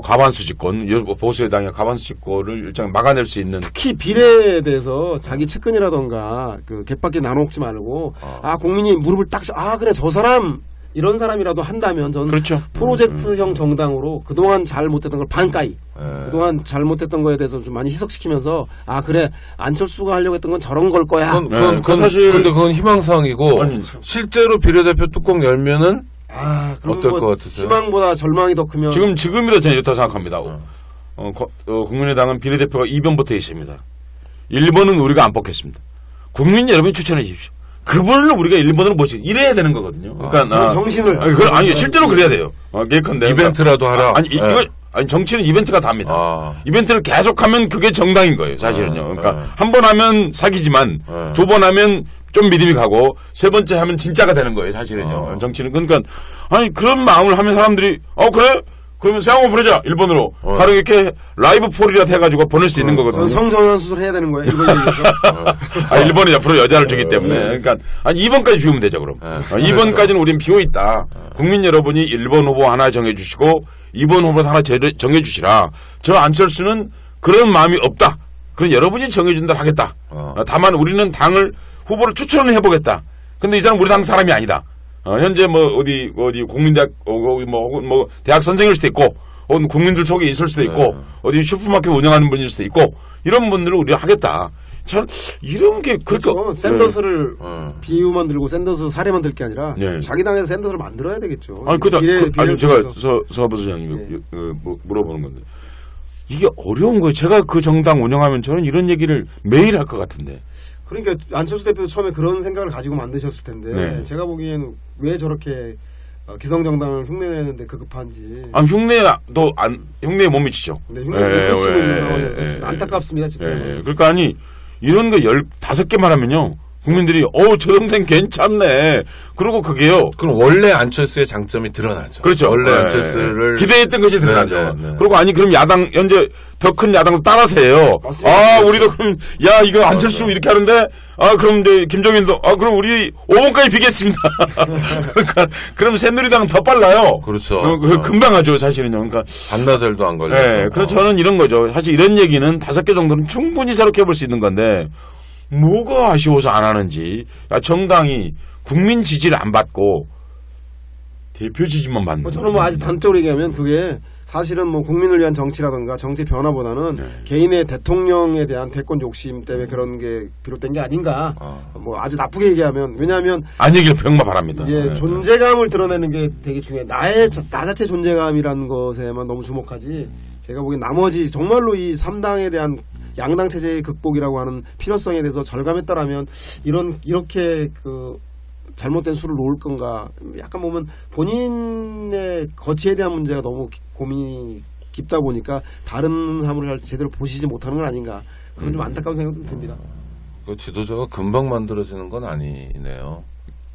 과반수 집권, 보수여당의 과반수 집권을 일정 막아낼 수 있는. 특히 비례에 대해서 자기 측근이라던가 갯바퀴 나눠먹지 말고, 국민이 무릎을 딱, 그래, 저 사람, 이런 사람이라도 한다면 저는 그렇죠. 프로젝트형 정당으로 그동안 잘못했던 걸 반가이 그동안 잘못했던 거에 대해서 좀 많이 희석시키면서 그래 안철수가 하려고 했던 건 저런 걸 거야. 그건 사실 근데 그건 희망사항이고 실제로 비례대표 뚜껑 열면은 어떨 것 같으세요? 희망보다 절망이 더 크면 지금이라 저는 이렇다고 생각합니다. 국민의당은 비례대표가 2번부터 있습니다. 1번은 우리가 안 뽑겠습니다. 국민 여러분이 추천해 주십시오. 그분을 우리가 1번으로 모시고 이래야 되는 거거든요. 그러니까 정신을 아니 실제로 그래야 돼요. 예컨대 이벤트라도 하라. 아니 정치는 이벤트가 답니다. 이벤트를 계속하면 그게 정당인 거예요. 사실은요. 그러니까 한 번 하면 사기지만 두 번 하면 좀 믿음이 가고 세 번째 하면 진짜가 되는 거예요. 사실은요. 정치는 그러니까 그런 마음을 하면 사람들이 그래? 그러면 세상을 보내자 1번으로 바로 이렇게 라이브 폴이라도 해가지고 보낼 수 있는 거거든요. 성전환 수술 해야 되는 거예요. 1번이 앞으로 여자를 주기 때문에 그러니까 2번까지 비우면 되죠. 그럼 2번까지는 우리는 비워 있다. 국민 여러분이 1번 후보 하나 정해주시고 2번 후보 하나 정해주시라. 저 안철수는 그런 마음이 없다. 그럼 여러분이 정해준 대로 하겠다. 다만 우리는 당을 후보를 추천을 해보겠다. 근데 이 사람 우리 당 사람이 아니다. 현재 어디 국민대학 혹은 대학 선생일 수도 있고 혹은 국민들 속에 있을 수도 있고 어디 슈퍼마켓 운영하는 분일 수도 있고 이런 분들을 우리가 하겠다. 참 이런 게 그렇죠. 샌더스를 비유만 들고 샌더스 사례만 들 게 아니라 자기 당에서 샌더스를 만들어야 되겠죠. 제가 서 부소장님 물어보는 건데 이게 어려운 거예요. 제가 그 정당 운영하면 저는 이런 얘기를 매일 할 것 같은데. 그러니까 안철수 대표도 처음에 그런 생각을 가지고 만드셨을 텐데 제가 보기에는 왜 저렇게 기성정당을 흉내내는데 급급한지. 흉내에 못 미치죠. 네, 흉내에 못 미치고 있는 상황이어서 안타깝습니다 지금. 그러니까 이런 거 15개 말하면요. 국민들이 저 동생 괜찮네. 그리고 그게요. 그럼 원래 안철수의 장점이 드러나죠. 그렇죠. 원래 안철수를 기대했던 것이 드러나죠. 그리고 그럼 야당 현재 더 큰 야당도 따라서 해요. 맞습니다. 우리도 그럼 이거 안철수 이렇게 하는데 그럼 이제 김종인도 그럼 우리 5번까지 비겠습니다. 그러니까 그럼 새누리당은 더 빨라요. 그렇죠. 금방 하죠, 사실은요. 그러니까 반나절도 안 걸려요. 네. 그래서 저는 이런 거죠. 사실 이런 얘기는 5개 정도는 충분히 새롭게 해볼 수 있는 건데 뭐가 아쉬워서 안 하는지. 정당이 국민 지지를 안 받고 대표 지지만 받는 거예요. 저는 아주 단적으로 얘기하면 그게 사실은 국민을 위한 정치라든가 정치 변화보다는 개인의 대통령에 대한 대권 욕심 때문에 그런 게 비롯된 게 아닌가. 아주 나쁘게 얘기하면 왜냐하면 안 얘기를 병마 바랍니다. 존재감을 드러내는 게 되게 중요해. 나 자체 존재감이라는 것에만 너무 주목하지. 제가 보기엔 나머지 정말로 이 3당에 대한 양당 체제의 극복이라고 하는 필요성에 대해서 절감했다라면 이렇게 잘못된 수를 놓을 건가. 약간 보면 본인의 거치에 대한 문제가 너무 고민이 깊다 보니까 다른 사물을 제대로 보시지 못하는 건 아닌가. 그런 좀 안타까운 생각도 듭니다. 그 지도자가 금방 만들어지는 건 아니네요.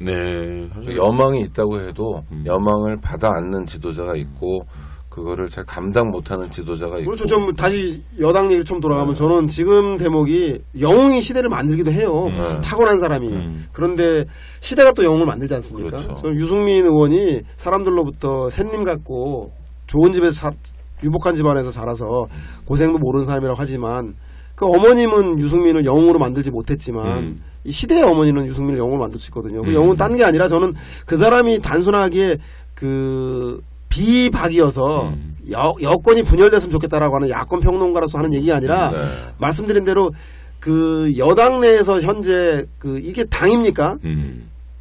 네. 여망이 있다고 해도 여망을 받아 안는 지도자가 있고 그거를 잘 감당 못하는 지도자가 있고. 그렇죠. 좀 다시 여당 얘기 좀 돌아가면 저는 지금 대목이 영웅이 시대를 만들기도 해요. 타고난 사람이. 그런데 시대가 또 영웅을 만들지 않습니까? 그렇죠. 저는 유승민 의원이 사람들로부터 샌님 같고 좋은 집에서 유복한 집안에서 자라서 고생도 모르는 사람이라고 하지만 그 어머님은 유승민을 영웅으로 만들지 못했지만 이 시대의 어머니는 유승민을 영웅으로 만들 수 있거든요. 그 영웅은 딴 게 아니라 저는 그 사람이 단순하게 비박이어서 여권이 분열됐으면 좋겠다라고 하는 야권 평론가로서 하는 얘기가 아니라 말씀드린 대로 여당 내에서 현재 이게 당입니까?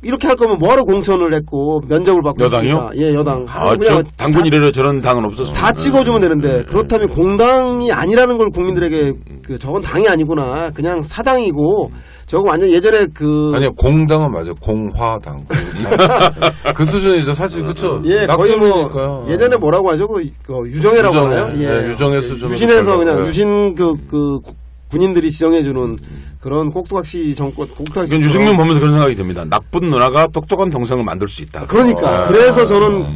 이렇게 할 거면 뭐하러 공천을 했고 면접을 받고 여당이요? 있습니까? 예, 여당. 그냥 당군 이래로 저런 당은 없었어요. 다 찍어주면 되는데 그렇다면 공당이 아니라는 걸 국민들에게 저건 당이 아니구나. 그냥 사당이고 저거 완전 예전에 아니요, 공당은 맞아요. 공화당. 그 수준이죠, 사실. 그쵸? 예, 거의 뭐 예전에 뭐라고 하죠? 그 유정회라고 하나요? 예, 유정회 수준. 유신에서 그냥 유신 군인들이 지정해주는 그런 꼭두각시 정권, 꼭두각시. 유승민 보면서 그런 생각이 듭니다. 나쁜 누나가 똑똑한 동생을 만들 수 있다. 그러니까. 그래서 저는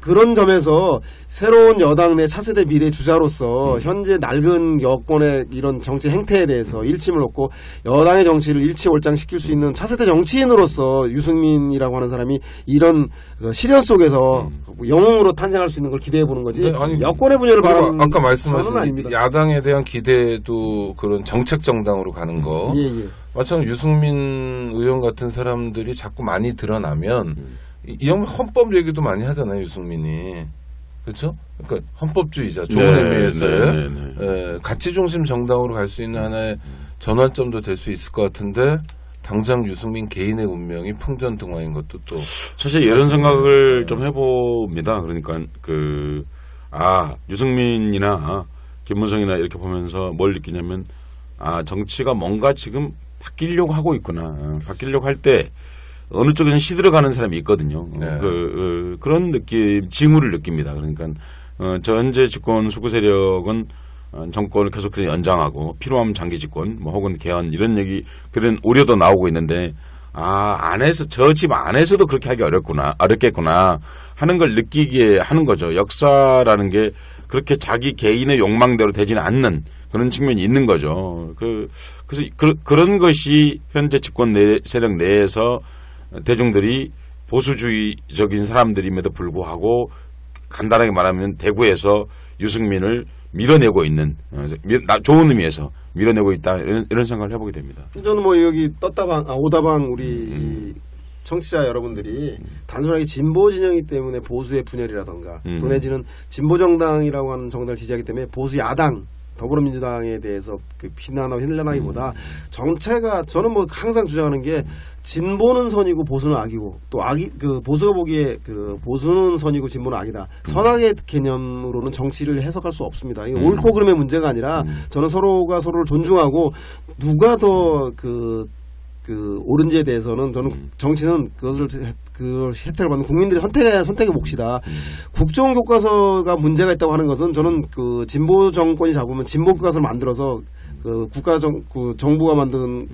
그런 점에서 새로운 여당 내 차세대 미래 주자로서 현재 낡은 여권의 이런 정치 행태에 대해서 일침을 얻고 여당의 정치를 일치월장시킬 수 있는 차세대 정치인으로서 유승민이라고 하는 사람이 이런 시련 속에서 영웅으로 탄생할 수 있는 걸 기대해 보는 거지. 네, 아니, 여권의 분열을 바라는 아까 말씀하신 야당에 대한 기대도 그런 정책 정당으로 가는 거. 예. 마찬가지로 유승민 의원 같은 사람들이 자꾸 많이 드러나면 이 형 헌법 얘기도 많이 하잖아요, 유승민이. 그렇죠? 그러니까 헌법주의자 좋은 의미에서 가치 중심 정당으로 갈 수 있는 하나의 전환점도 될 수 있을 것 같은데 당장 유승민 개인의 운명이 풍전등화인 것도 또 사실 이런 생각을 좀 해봅니다. 그러니까 유승민이나 김무성이나 이렇게 보면서 뭘 느끼냐면 정치가 뭔가 지금 바뀌려고 하고 있구나. 바뀌려고 할 때 어느 쪽에서는 시들어가는 사람이 있거든요. 네. 그런 느낌, 징후를 느낍니다. 그러니까 현재 집권 수구 세력은 정권을 계속해서 연장하고 필요하면 장기 집권, 혹은 개헌 이런 그런 우려도 나오고 있는데 안에서 저 집 안에서도 그렇게 하기 어렵겠구나 하는 걸 느끼게 하는 거죠. 역사라는 게 그렇게 자기 개인의 욕망대로 되지는 않는 그런 측면이 있는 거죠. 그래서 그런 것이 현재 집권 세력 내에서 대중들이 보수주의적인 사람들임에도 불구하고 간단하게 말하면 대구에서 유승민을 밀어내고 있는 좋은 의미에서 밀어내고 있다 이런 생각을 해보게 됩니다. 저는 여기 오다방 우리 청취자 여러분들이 단순하게 진보 진영이기 때문에 보수의 분열이라던가 또 내지는 진보 정당이라고 하는 정당을 지지하기 때문에 보수 야당 더불어민주당에 대해서 비난하고 힐난하기보다 정체가 저는 항상 주장하는 게 진보는 선이고 보수는 악이고 또 보수가 보기에 보수는 선이고 진보는 악이다. 선악의 개념으로는 정치를 해석할 수 없습니다. 이게 옳고 그름의 문제가 아니라 저는 서로가 서로를 존중하고 누가 더 옳은지에 대해서는 저는 정치는 그걸 혜택을 받는 국민들의 선택의 몫이다. 국정교과서가 문제가 있다고 하는 것은 저는 진보 정권이 잡으면 진보 교과서를 만들어서 정부가 만든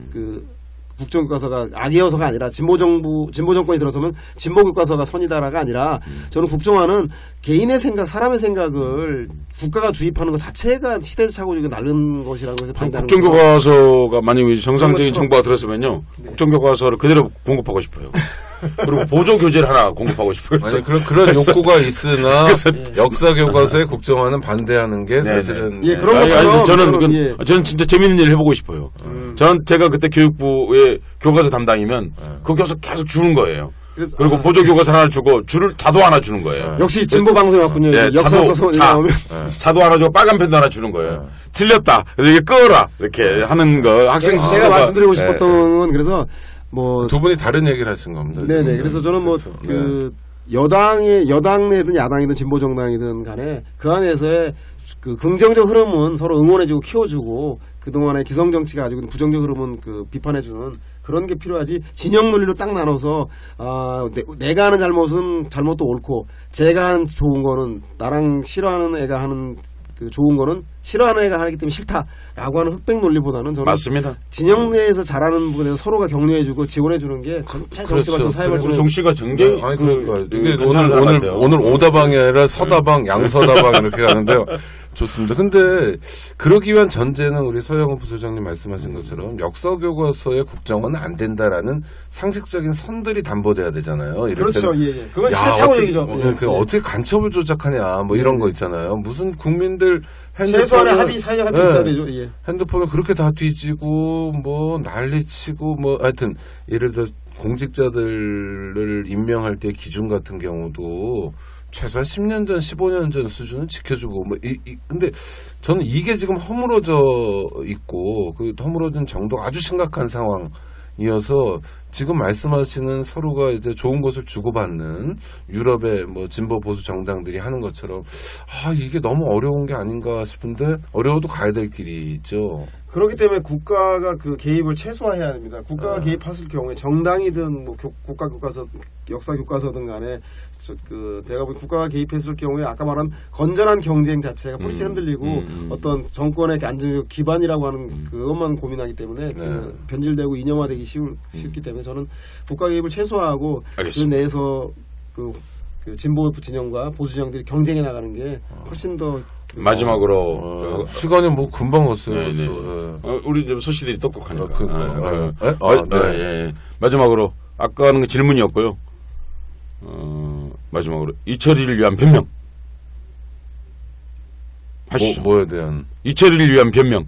국정교과서가 악이어서가 아니라 진보 정권이 들어서면 진보 교과서가 선이다라가 아니라 저는 국정화는 개인의 생각, 사람의 생각을 국가가 주입하는 것 자체가 시대착오적이고 낡은 것이라는 것을 판단하는 거죠. 국정교과서가 만약에 정상적인 정부가 들었으면요, 국정교과서를 그대로 공급하고 싶어요. 그리고 보조교재를 하나 공급하고 싶어요. 아니, 그런 욕구가 있으나 역사 교과서에 국정화는 반대하는 게 사실은 그런 것처럼 저는 진짜 재밌는 일을 해보고 싶어요. 제가 그때 교육부의 교과서 담당이면 그 교과서 계속 주는 거예요. 그리고 보조교과서 하나 주고 자도 하나 주는 거예요. 역시 진보 방송이 왔군요. 역사 교과서 나오면 자도 하나 주고 빨간 펜도 하나 주는 거예요. 틀렸다. 이게 끄어라. 이렇게 하는 거 학생 스스로가 제가 말씀드리고 싶었던 건 그래서 두 분이 다른 얘기를 하신 겁니다. 네네. 그래서 저는 여당이든 야당이든 진보 정당이든 간에 그 안에서의 긍정적 흐름은 서로 응원해주고 키워주고 그동안의 기성 정치가 가지고 있는 부정적 흐름은 비판해주는 그런 게 필요하지. 진영 논리로 딱 나눠서 내가 하는 잘못은 잘못도 옳고 제가 하는 좋은 거는 나랑 싫어하는 애가 하는 좋은 거는 싫어하는 애가 하기 때문에 싫다라고 하는 흑백 논리보다는 저는 맞습니다. 진영 내에서 잘하는 부분에서 서로가 격려해주고 지원해주는 게 전체 정치발전 사회발전 정치가 굉장히 오늘 오다방이 아니라 서다방, 양서다방 이렇게 가는데요. 좋습니다. 근데 그러기 위한 전제는 우리 서영훈 부소장님 말씀하신 것처럼 역사 교과서의 국정화는 안 된다라는 상식적인 선들이 담보돼야 되잖아요. 그렇죠. 예. 그건 시대착오적이죠. 어떻게 간첩을 조작하냐 이런 거 있잖아요. 무슨 국민들 최소한의 사회적 합의 있어야 되죠. 예. 핸드폰을 그렇게 다 뒤지고 난리치고 하여튼 예를 들어 공직자들을 임명할 때 기준 같은 경우도 최소한 10년 전, 15년 전 수준은 지켜주고, 근데 저는 이게 지금 허물어져 있고, 그 허물어진 정도가 아주 심각한 상황이어서 지금 말씀하시는 서로가 이제 좋은 것을 주고받는 유럽의 뭐 진보 보수 정당들이 하는 것처럼 이게 너무 어려운 게 아닌가 싶은데 어려워도 가야 될 길이 있죠. 그렇기 때문에 국가가 그 개입을 최소화해야 됩니다. 국가가 개입했을 경우에 정당이든 뭐 국가 교과서, 역사 교과서든 간에 내가 보기 국가가 개입했을 경우에 아까 말한 건전한 경쟁 자체가 뿌리째 흔들리고 어떤 정권의 안정적 기반이라고 하는 그것만 고민하기 때문에 지금 변질되고 이념화되기 쉽기 때문에 저는 국가 개입을 최소화하고 알겠습니다. 그 내에서 그 진보 진영과 보수 진영들이 경쟁해 나가는 게 훨씬 더 마지막으로 시간이 뭐 금방 갔어요. 우리 소시들이 똑똑하니까. 마지막으로 아까 하는 거 질문이었고요. 마지막으로 이철이를 위한 변명. 하시죠. 뭐에 대한 이철이를 위한 변명.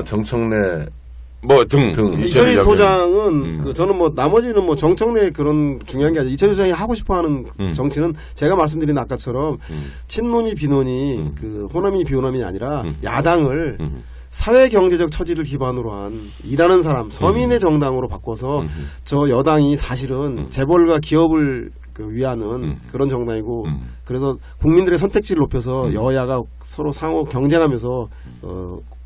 정청래 등. 이철희 소장은 저는 뭐 나머지는 뭐 정청래 그런 중요한 게 아니라 이철희 소장이 하고 싶어하는 정치는 제가 말씀드린 아까처럼 친노니 비노니 그 호남이 비호남이 아니라 야당을 사회 경제적 처지를 기반으로 한 일하는 사람 서민의 정당으로 바꿔서 저 여당이 사실은 재벌과 기업을 위하는 그런 정당이고 그래서 국민들의 선택지를 높여서 여야가 서로 상호 경쟁하면서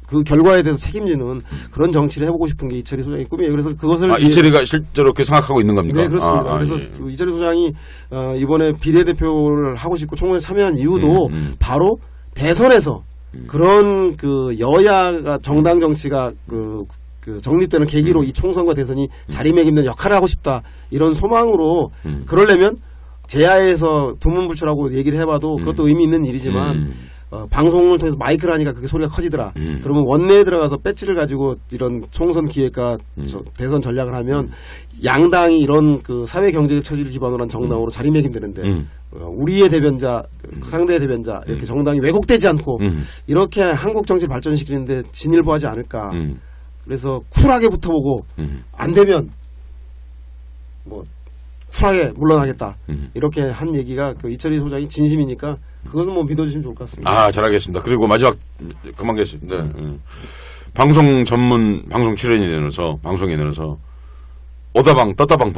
그 결과에 대해서 책임지는 그런 정치를 해보고 싶은 게 이철희 소장의 꿈이에요. 그래서 그것을 이철이가 실제로 그렇게 생각하고 있는 겁니까? 네, 그렇습니다. 그래서 이철희 소장이 이번에 비례대표를 하고 싶고 총선에 참여한 이유도 바로 대선에서 그런 그 여야가 정당 정치가 그 정립되는 계기로 이 총선과 대선이 자리매김되는 역할을 하고 싶다 이런 소망으로 그러려면 제야에서 두문불출하고 얘기를 해봐도 그것도 의미 있는 일이지만 방송을 통해서 마이크를 하니까 그게 소리가 커지더라. 그러면 원내에 들어가서 배지를 가지고 이런 총선 기획과 대선 전략을 하면 양당이 이런 그 사회 경제적 처지를 기반으로 한 정당으로 자리매김되는데 우리의 대변자, 상대의 대변자 이렇게 정당이 왜곡되지 않고 이렇게 한국 정치를 발전시키는데 진일보하지 않을까. 그래서 쿨하게 붙어보고 안 되면 뭐 쿨하게 물러나겠다. 이렇게 한 얘기가 그 이철희 소장이 진심이니까 그것은 뭐 믿어주시면 좋을 것 같습니다. 잘하겠습니다. 그리고 마지막 그만 겠습니다. 방송 전문 방송 출연이 되면서 방송에 되면서 오다방 떴다방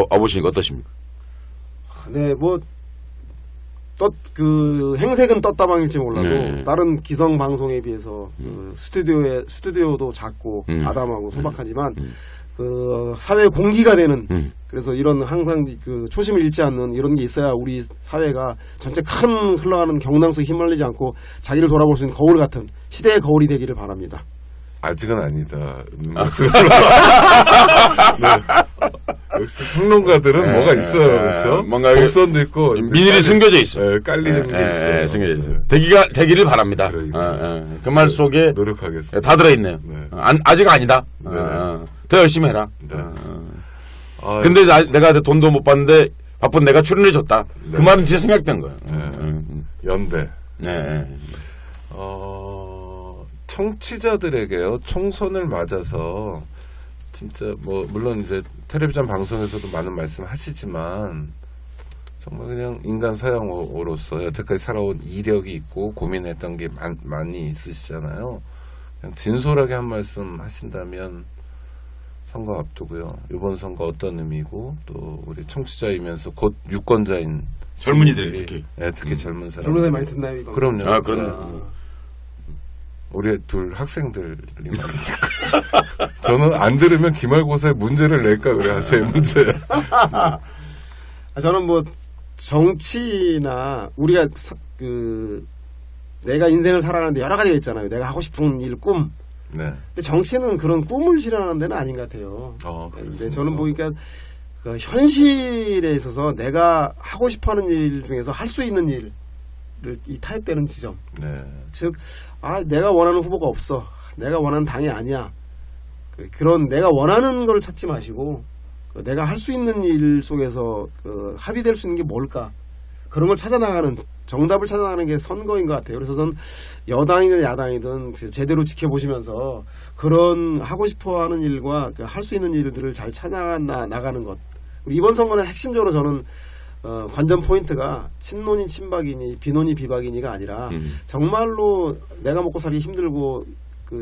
와보시니까 어떠십니까? 네, 뭐 행색은 떴다방일지 몰라도 다른 기성 방송에 비해서 스튜디오도 작고 아담하고 소박하지만 그 사회 공기가 되는 그래서 이런 항상 그 초심을 잃지 않는 이런 게 있어야 우리 사회가 전체 큰 흘러가는 경랑수에 휘말리지 않고 자기를 돌아볼 수 있는 거울 같은 시대의 거울이 되기를 바랍니다. 아직은 아니다. 역시 평론가들은 뭐가 있어요, 그렇죠? 뭔가 복선도 있고 미늘이 숨겨져 있어. 깔리는 게 있어요. 숨겨져 있어요. 되기를 바랍니다. 그 말 속에 노력하겠습니다. 다 들어있네요. 아직 아니다. 더 열심히 해라. 근데 내가 돈도 못 받는데 바쁜 내가 출연해줬다. 그 말은 진짜 생각된 거예요. 연대. 청취자들에게요, 총선을 맞아서 진짜 뭐 물론 이제 텔레비전 방송에서도 많은 말씀 하시지만 정말 그냥 인간 사양으로서 여태까지 살아온 이력이 있고 고민했던 게 많이 있으시잖아요. 그냥 진솔하게 한 말씀 하신다면 선거 앞두고요. 이번 선거 어떤 의미고 또 우리 청취자이면서 곧 유권자인 젊은이들이 특히 젊은 사람. 젊은 사람이 많이 듣나요? 이거? 그럼요. 그럼요. 우리 둘 학생들이 많이 듣고 저는 안 들으면 기말고사에 문제를 낼까 그래 하세요. 문제. 저는 뭐 정치나 우리가 내가 인생을 살아가는데 여러 가지가 있잖아요. 내가 하고 싶은 일, 꿈. 네. 근데 정치는 그런 꿈을 실현하는 데는 아닌 것 같아요. 근데 저는 보니까 그 현실에 있어서 내가 하고 싶어하는 일 중에서 할 수 있는 일을 이 타협되는 지점. 네. 즉, 내가 원하는 후보가 없어. 내가 원하는 당이 아니야. 그런 내가 원하는 걸 찾지 마시고 내가 할 수 있는 일 속에서 합의될 수 있는 게 뭘까? 그런 걸 찾아나가는 정답을 찾아나가는 게 선거인 것 같아요. 그래서 저는 여당이든 야당이든 제대로 지켜보시면서 그런 하고 싶어하는 일과 할 수 있는 일들을 잘 찾아나가는 것. 이번 선거는 핵심적으로 저는 관전 포인트가 친노니 친박이니 비노니 비박이니가 아니라 정말로 내가 먹고 살기 힘들고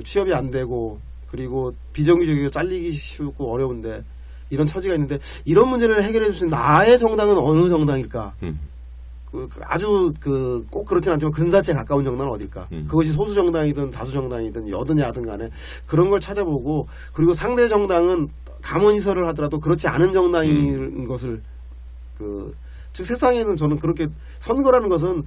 취업이 안 되고 그리고 비정규직이고 잘리기 쉽고 어려운데 이런 처지가 있는데 이런 문제를 해결해 줄 수 있는 나의 정당은 어느 정당일까? 아주 꼭 그렇진 않지만 근사치에 가까운 정당은 어딜까? 그것이 소수 정당이든 다수 정당이든 여든 야든 간에 그런 걸 찾아보고 그리고 상대 정당은 감언이설을 하더라도 그렇지 않은 정당인 것을 즉 세상에는 저는 그렇게 선거라는 것은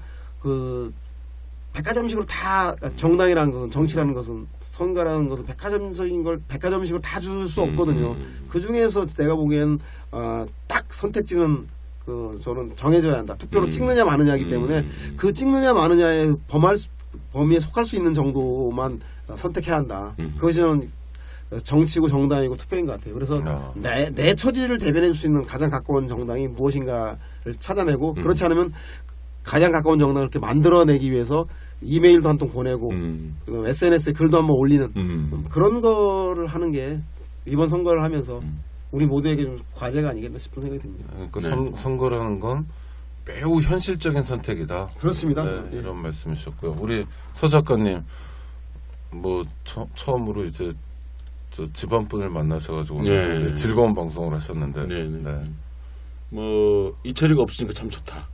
백화점식으로 다 정당이라는 것은 정치라는 것은 선거라는 것은 백화점적인 걸 백화점식으로 다 줄 수 없거든요. 그 중에서 내가 보기엔 딱 선택지는 저는 정해져야 한다. 투표로 찍느냐 마느냐이기 때문에 그 찍느냐 마느냐의 범위에 속할 수 있는 정도만 선택해야 한다. 그것이 저는 정치고 정당이고 투표인 것 같아요. 그래서 내 처지를 대변해 줄 수 있는 가장 가까운 정당이 무엇인가를 찾아내고 그렇지 않으면 가장 가까운 정당을 이렇게 만들어내기 위해서 이메일도 한 통 보내고 SNS에 글도 한번 올리는 그런 거를 하는 게 이번 선거를 하면서 우리 모두에게 좀 과제가 아니겠나 싶은 생각이 듭니다. 그러니까 선거라는 건 매우 현실적인 선택이다. 그렇습니다. 네, 이런 말씀이셨고요. 우리 서 작가님 뭐 처음으로 이제 저 집안분을 만나셔가지고 네. 즐거운 방송을 하셨는데 네. 뭐 이철이가 없으니까 참 좋다.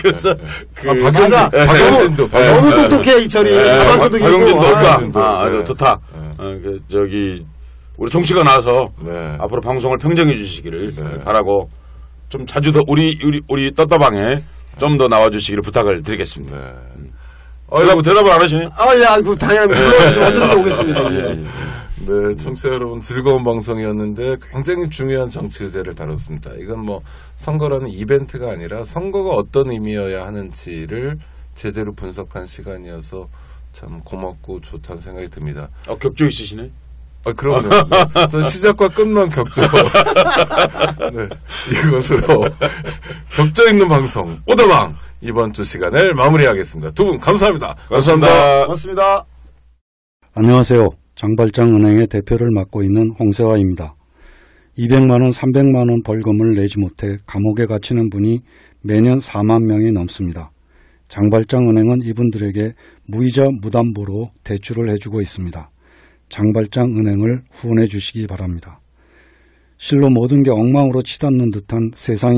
그래서 박영진도 너무 똑똑해 이철이. 박영진도 좋다. 우리 정치가 나와서 앞으로 방송을 평정해 주시기를 바라고 좀 자주 더 우리 떴다방에 좀 더 나와 주시기를 부탁을 드리겠습니다. 대답을 안 하시네. 당연합니다. 언제든지 오겠습니다. 네, 청취자 여러분 즐거운 방송이었는데 굉장히 중요한 정치 의제를 다뤘습니다. 이건 뭐 선거라는 이벤트가 아니라 선거가 어떤 의미여야 하는지를 제대로 분석한 시간이어서 참 고맙고 좋다는 생각이 듭니다. 격조 있으시네. 그럼요. 전 시작과 끝만 격조. 네, 이것으로 격조 있는 방송 오다방 이번 주 시간을 마무리하겠습니다. 두 분 감사합니다. 고맙습니다. 안녕하세요. 장발장은행의 대표를 맡고 있는 홍세화입니다. 200만원, 300만원 벌금을 내지 못해 감옥에 갇히는 분이 매년 4만 명이 넘습니다. 장발장은행은 이분들에게 무이자 무담보로 대출을 해주고 있습니다. 장발장은행을 후원해 주시기 바랍니다. 실로 모든 게 엉망으로 치닫는 듯한 세상이